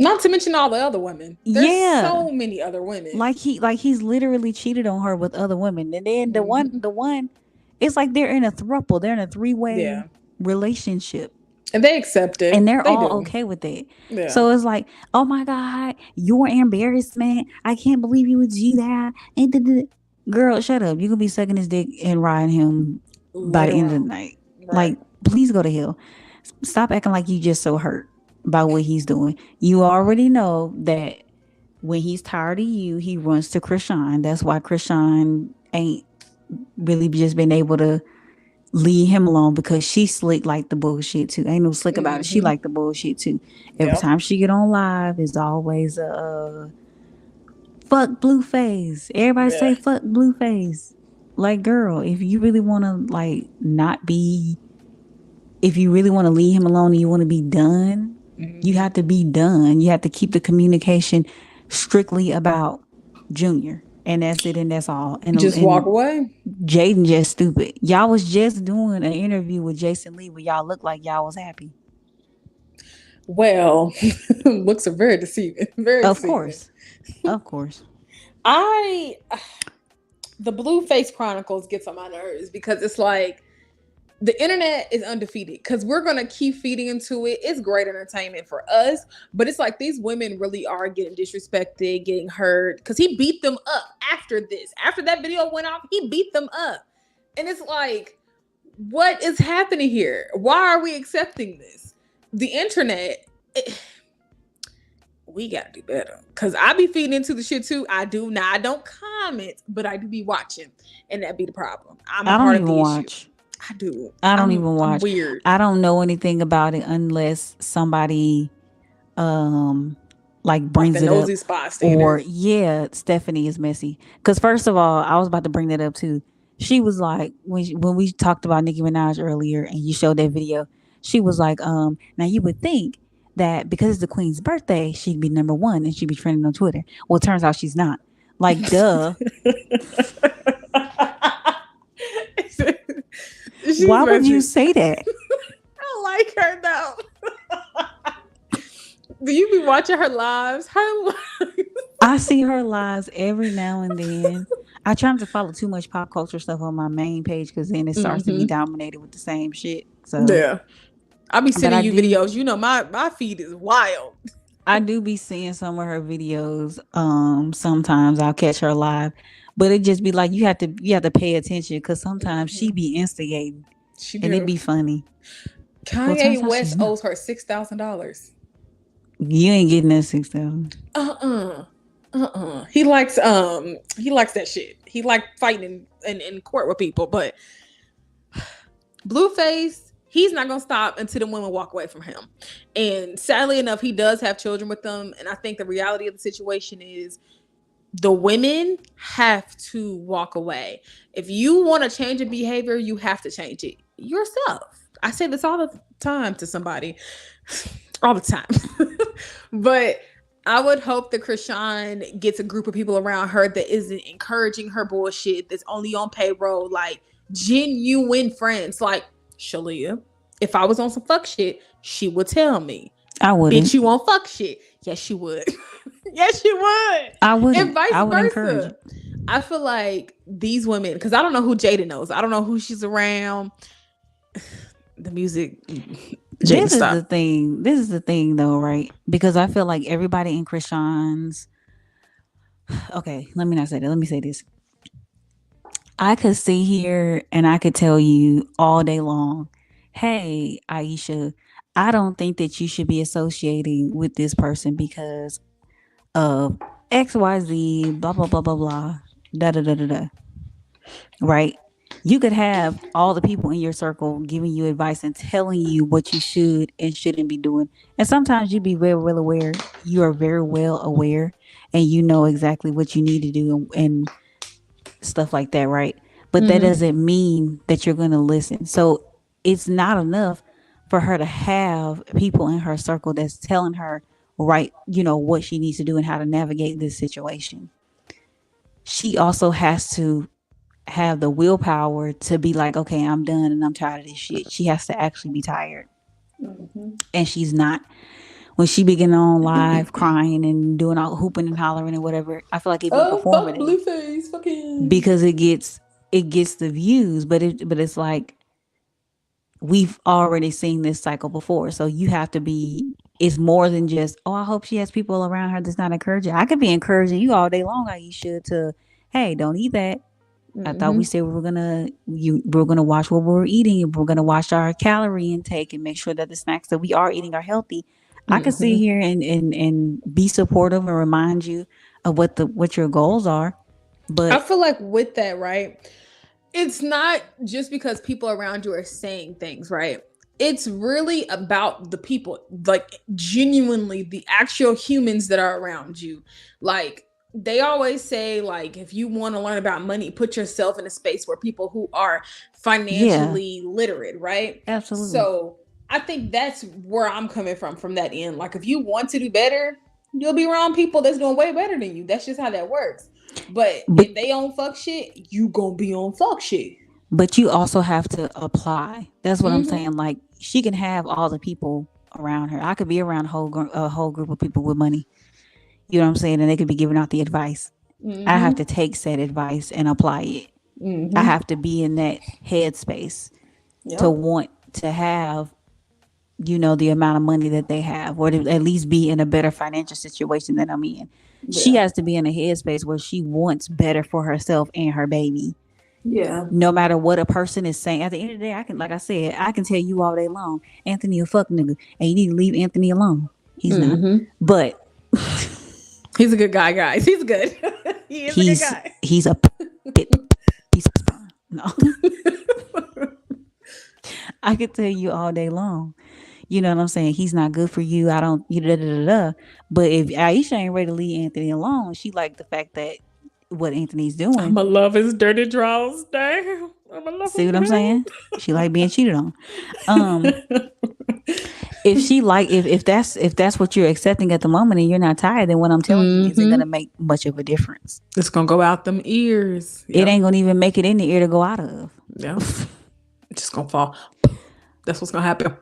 Not to mention all the other women. There's so many other women. Like he's literally cheated on her with other women. And then the one, it's like they're in a throuple. They're in a three-way relationship. And they accept it. And they're all okay with it. Yeah. So it's like, oh my God, your embarrassment. I can't believe you would do that. Girl, shut up. You could be sucking his dick and riding him by the end of the night. Right. Like, please go to hell. Stop acting like you just so hurt by what he's doing. You already know that when he's tired of you, he runs to Krisean. That's why Krisean ain't really just been able to leave him alone, because she slick like the bullshit too. Ain't no slick about it. She like the bullshit too. Every time she get on live, it's always a fuck Blueface. Everybody say fuck Blueface. Like, girl, if you really want to if you really want to leave him alone and you want to be done, you have to be done. You have to keep the communication strictly about Junior. And that's it, and that's all. And just walk away. Jaden just stupid. Y'all was just doing an interview with Jason Lee where y'all looked like y'all was happy. Well, looks are very deceiving. Of course. The Blueface Chronicles gets on my nerves because it's like the internet is undefeated, because we're going to keep feeding into it. It's great entertainment for us, but it's like these women really are getting disrespected, getting hurt, because he beat them up after this. After that video went off, he beat them up. And it's like, what is happening here? Why are we accepting this? The internet, we got to do better, because I be feeding into the shit too. I do. Now, I don't comment, but I do be watching, and that be the problem. I don't even watch. I do. I don't even watch. I'm weird. I don't know anything about it unless somebody brings it nosy up. Spot standard. Or Stephanie is messy. Because first of all, I was about to bring that up too. She was like, when we talked about Nicki Minaj earlier and you showed that video, she was like, now you would think that because it's the Queen's birthday, she'd be number one and she'd be trending on Twitter. Well, it turns out she's not. Like, duh. Why would you say that? I like her though. Do you be watching her lives? I see her lives every now and then. I try not to follow too much pop culture stuff on my main page, because then it starts to be dominated with the same shit. So I'll be sending you videos. You know, my feed is wild. I do be seeing some of her videos. Sometimes I'll catch her live, but it just be like you have to pay attention because sometimes she be instigating, and it be funny. Kanye West owes her $6,000. You ain't getting that $6,000. He likes that shit. He like fighting in court with people, but Blueface, he's not gonna stop until the women walk away from him. And sadly enough, he does have children with them. And I think the reality of the situation is the women have to walk away. If you want to change a behavior, you have to change it yourself. I say this all the time to somebody, all the time. But I would hope that Krisean gets a group of people around her that isn't encouraging her bullshit, that's only on payroll, like genuine friends. Like Shalia, if I was on some fuck shit, she would tell me. I wouldn't. Bitch, you on fuck shit? Yes, you would. Yes, you would. I would. And vice I would versa. encourage it. I feel like these women, because I don't know who Jaden knows. I don't know who she's around. The music. This is the thing. This is the thing, though, right? Because I feel like everybody in Krisean's. Okay, let me not say that. Let me say this. I could sit here and I could tell you all day long, hey, Aisha, I don't think that you should be associating with this person because of XYZ, blah, blah, blah, blah, blah, da, da, da, da, da. Right? You could have all the people in your circle giving you advice and telling you what you should and shouldn't be doing. And sometimes you be very well aware. You are very well aware and you know exactly what you need to do and stuff like that, right? But that doesn't mean that you're going to listen. So it's not enough for her to have people in her circle that's telling her, right, you know, what she needs to do and how to navigate this situation. She also has to have the willpower to be like, okay, I'm done and I'm tired of this shit. She has to actually be tired. And she's not. When she began on live crying and doing all hooping and hollering and whatever, I feel like it be performative. Blueface, fucking. Because it gets the views, but it's like we've already seen this cycle before. So you have to be, it's more than just, oh, I hope she has people around her that's not encouraging. I could be encouraging you all day long, Aisha, to, hey, don't eat that. I thought we said we're gonna watch what we're eating and we're gonna watch our calorie intake and make sure that the snacks that we are eating are healthy. I can sit here and be supportive and remind you of what your goals are. But I feel like with that, right, it's not just because people around you are saying things, right? It's really about the people, like genuinely the actual humans that are around you. Like they always say, like, if you want to learn about money, put yourself in a space where people who are financially literate, right? Absolutely. So I think that's where I'm coming from that end. Like if you want to do better, you'll be around people that's doing way better than you. That's just how that works. But if they on fuck shit, you gonna be on fuck shit. But you also have to apply. That's what I'm saying. Like she can have all the people around her. I could be around a whole group of people with money. You know what I'm saying? And they could be giving out the advice. I have to take said advice and apply it. I have to be in that headspace to want to have, you know, the amount of money that they have, or to at least be in a better financial situation than I'm in. Yeah. She has to be in a headspace where she wants better for herself and her baby. Yeah. No matter what a person is saying, at the end of the day, I can, like I said, I can tell you all day long, Anthony a fuck nigga, and you need to leave Anthony alone. He's not, but he's a good guy, guys. He's good. He's a good guy. He's a piece of sperm. No, I could tell you all day long. You know what I'm saying? He's not good for you. I don't. You da da da da. But if Aisha ain't ready to leave Anthony alone, she like the fact that what Anthony's doing. I'ma love his dirty draws. Damn. See what I'm saying? She like being cheated on. If she like if that's what you're accepting at the moment and you're not tired, then what I'm telling you isn't gonna make much of a difference. It's gonna go out them ears. It ain't gonna even make it in the ear to go out of. Yeah. It's just gonna fall. That's what's gonna happen.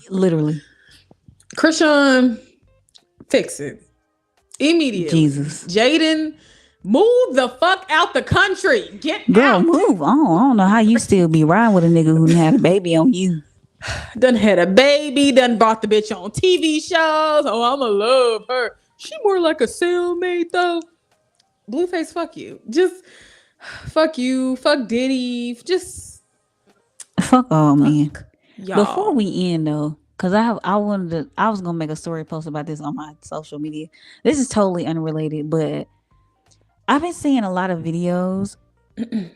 Literally. Krisean, fix it immediately. Jesus. Jaden, move the fuck out the country. Get Girl, out. move on. I don't know how you still be riding with a nigga who had a baby on you. Done had a baby, done brought the bitch on TV shows. Oh, I'ma love her. She more like a cellmate though. Blueface, fuck you. Just fuck you. Fuck Diddy. Just Fuck all, man. y'all. Before we end though, because I was gonna make a story post about this on my social media. This is totally unrelated, but I've been seeing a lot of videos.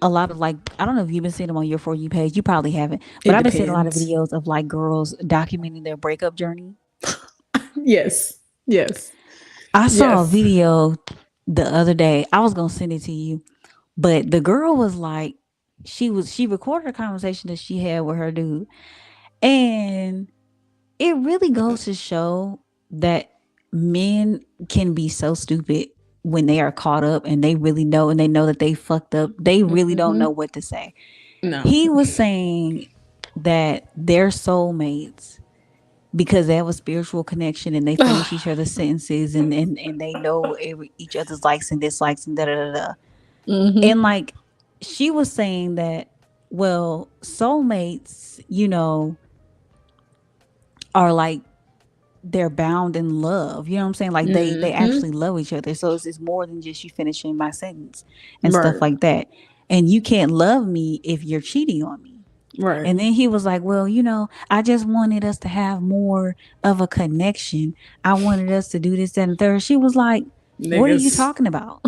A lot of like, I don't know if you've been seeing them on your For You page. You probably haven't, but I've been seeing a lot of videos of like girls documenting their breakup journey. Yes. I saw a video the other day. I was gonna send it to you, but the girl was like, she recorded a conversation that she had with her dude, and it really goes to show that men can be so stupid when they are caught up and they really know, and they know that they fucked up. They really don't know what to say. No. He was saying that they're soulmates because they have a spiritual connection and they finish each other's sentences and they know each other's likes and dislikes and da-da-da-da. And like, she was saying that, well, soulmates, you know, are like, they're bound in love. You know what I'm saying? Like they actually love each other. So it's more than just you finishing my sentence and stuff like that. And you can't love me if you're cheating on me. Right. And then he was like, well, you know, I just wanted us to have more of a connection. I wanted us to do this, that, and third. She was like, what are you talking about?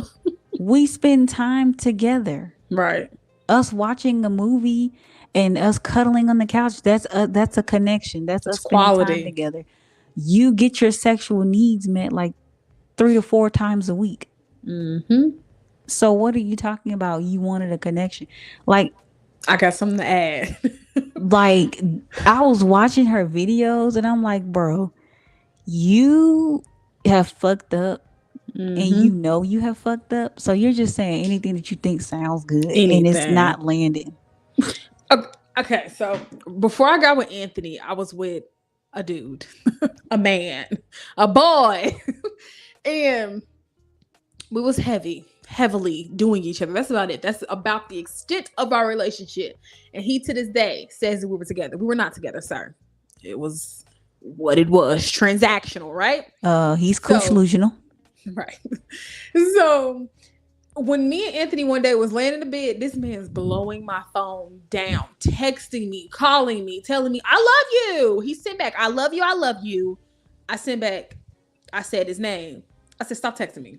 We spend time together. Right. Us watching a movie and us cuddling on the couch, that's a connection. That's us spending time together. You get your sexual needs met like 3 to 4 times a week. So what are you talking about? You wanted a connection. Like, I got something to add. Like, I was watching her videos and I'm like, bro, you have fucked up and you know you have fucked up. So you're just saying anything that you think sounds good and it's not landing. Okay, so before I got with Anthony, I was with a dude, a man, a boy, and we was heavily doing each other. That's about it. That's about the extent of our relationship. And he to this day says that we were together. We were not together, sir. It was what it was, transactional, right? He's delusional. Right. So when me and Anthony one day was laying in the bed, this man's blowing my phone down, texting me, calling me, telling me, I love you. He sent back, I love you, I love you. I sent back, I said his name. I said, stop texting me.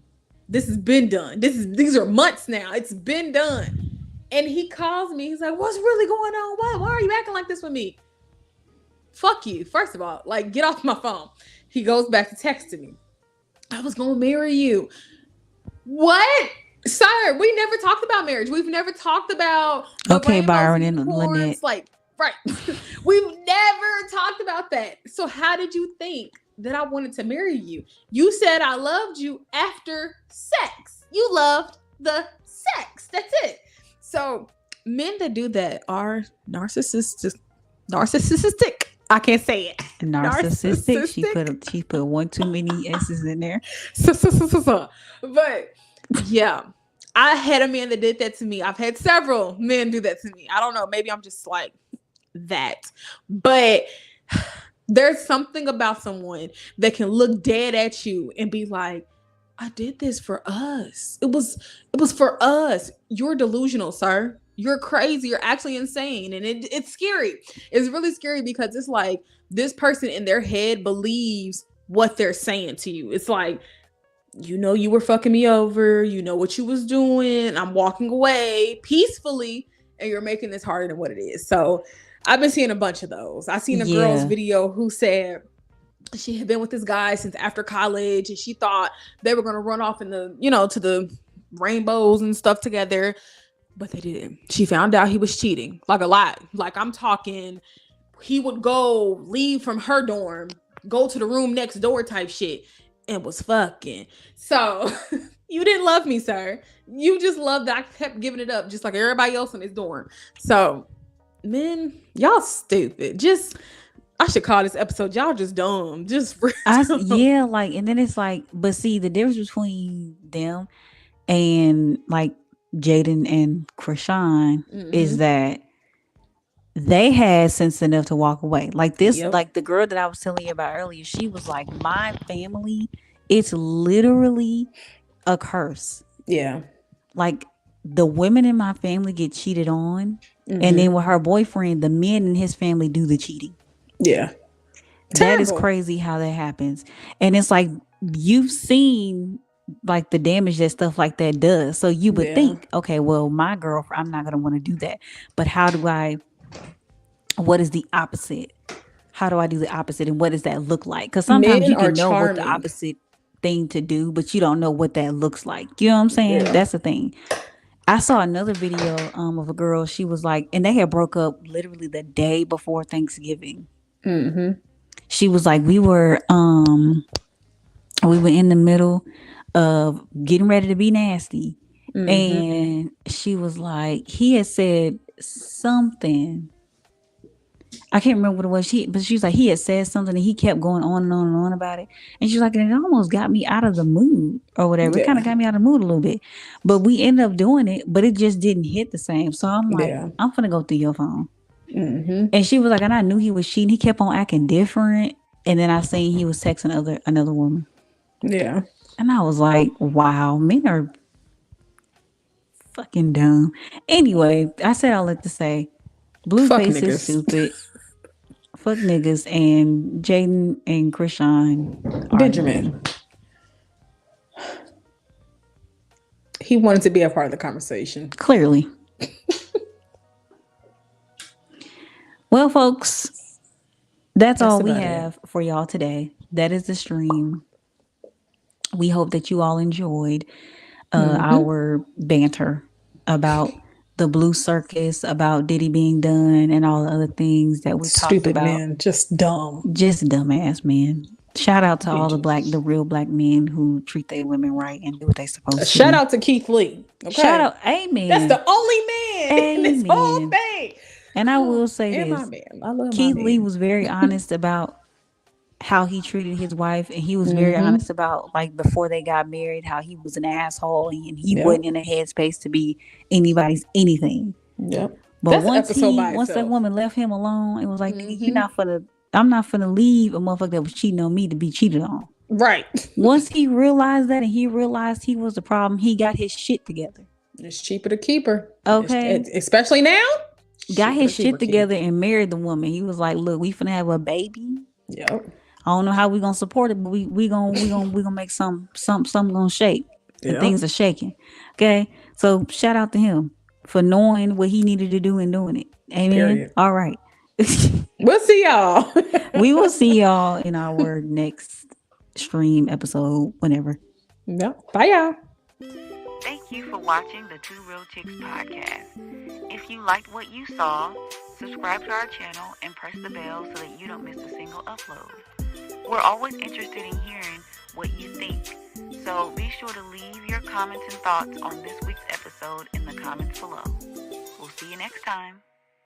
This has been done. These are months now. It's been done. And he calls me. He's like, what's really going on? Why are you acting like this with me? Fuck you. First of all, like, get off my phone. He goes back to texting me. I was going to marry you. What? Sir, we never talked about marriage. We've never talked about Byron and Lynette. Like, right. We've never talked about that. So how did you think that I wanted to marry you? You said I loved you after sex. You loved the sex. That's it. So men that do that are narcissistic. I can't say it. Narcissistic. She put one too many S's in there. But yeah, I had a man that did that to me. I've had several men do that to me. I don't know. Maybe I'm just like that. But there's something about someone that can look dead at you and be like, I did this for us. It was for us. You're delusional, sir. You're crazy. You're actually insane. And it's scary. It's really scary because it's like this person in their head believes what they're saying to you. It's like, you know, you were fucking me over. You know what you was doing. I'm walking away peacefully and you're making this harder than what it is. So I've been seeing a bunch of those. I seen a girl's video who said she had been with this guy since after college and she thought they were going to run off in the, you know, to the rainbows and stuff together, but they didn't. She found out he was cheating, like a lot. Like, I'm talking, he would leave from her dorm, go to the room next door type shit, and was fucking. So you didn't love me, sir. You just loved that I kept giving it up just like everybody else in his dorm. So men, y'all stupid. I should call this episode, y'all just dumb. Yeah, like, and then it's like, but see, the difference between them and like Jaden and Krisean is that they had sense enough to walk away. Like this, Yep. like the girl that I was telling you about earlier, she was like, my family, it's literally a curse. Yeah. Like the women in my family get cheated on. Mm-hmm. And then with her boyfriend, the men in his family do the cheating. Yeah. That is Terrible. crazy how that happens. And it's like, you've seen like the damage that stuff like that does. So you would think, okay, well, my girlfriend, I'm not going to want to do that. But what is the opposite? How do I do the opposite? And what does that look like? Because sometimes Men you are can know what the charming. opposite thing to do, but you don't know what that looks like. You know what I'm saying? That's the thing. I saw another video of a girl. She was like, and they had broke up literally the day before Thanksgiving. Mm-hmm. She was like, we were in the middle of getting ready to be nasty. Mm-hmm. And she was like, he had said something. I can't remember what it was. But she was like, he had said something and he kept going on and on and on about it. And she was like, and it almost got me out of the mood or whatever. It kind of got me out of the mood a little bit. But we ended up doing it, but it just didn't hit the same. So I'm like, I'm finna go through your phone. Mm-hmm. And she was like, and I knew he was cheating. He kept on acting different. And then I seen he was texting another woman. Yeah. And I was like, wow, men are fucking dumb. Anyway, I said all that to say, Blueface is stupid. Fuck niggas, and Jaden and Krisean Benjamin. He wanted to be a part of the conversation. Clearly. Well, folks, that's all we have for y'all today. That is the stream. We hope that you all enjoyed our banter about the blue circus, about Diddy being done, and all the other things that we talked about. Stupid man, just dumb. Just dumbass man. Shout out to all the real black men who treat their women right and do what they supposed to. Shout out to Keith Lee. Okay? Shout out, amen. That's the only man in this whole thing. And I will say and this: my man. I love Keith my man. Lee was very honest about how he treated his wife, and he was very honest about, like, before they got married, how he was an asshole and he wasn't in a headspace to be anybody's anything. Yep. But once that woman left him alone, it was like, I'm not finna leave a motherfucker that was cheating on me to be cheated on. Right. Once he realized that and he realized he was the problem, he got his shit together. It's cheaper to keep her. Okay. Especially now. Got his shit together and married the woman. He was like, look, we finna have a baby. Yep. I don't know how we gonna support it, but we gonna make something gonna shake. And things are shaking. Okay. So shout out to him for knowing what he needed to do and doing it. Amen. Period. All right. We'll see y'all. We will see y'all in our next stream episode whenever. Yep. Bye y'all. Thank you for watching the Two Real Chicks podcast. If you liked what you saw, subscribe to our channel and press the bell so that you don't miss a single upload. We're always interested in hearing what you think, so be sure to leave your comments and thoughts on this week's episode in the comments below. We'll see you next time.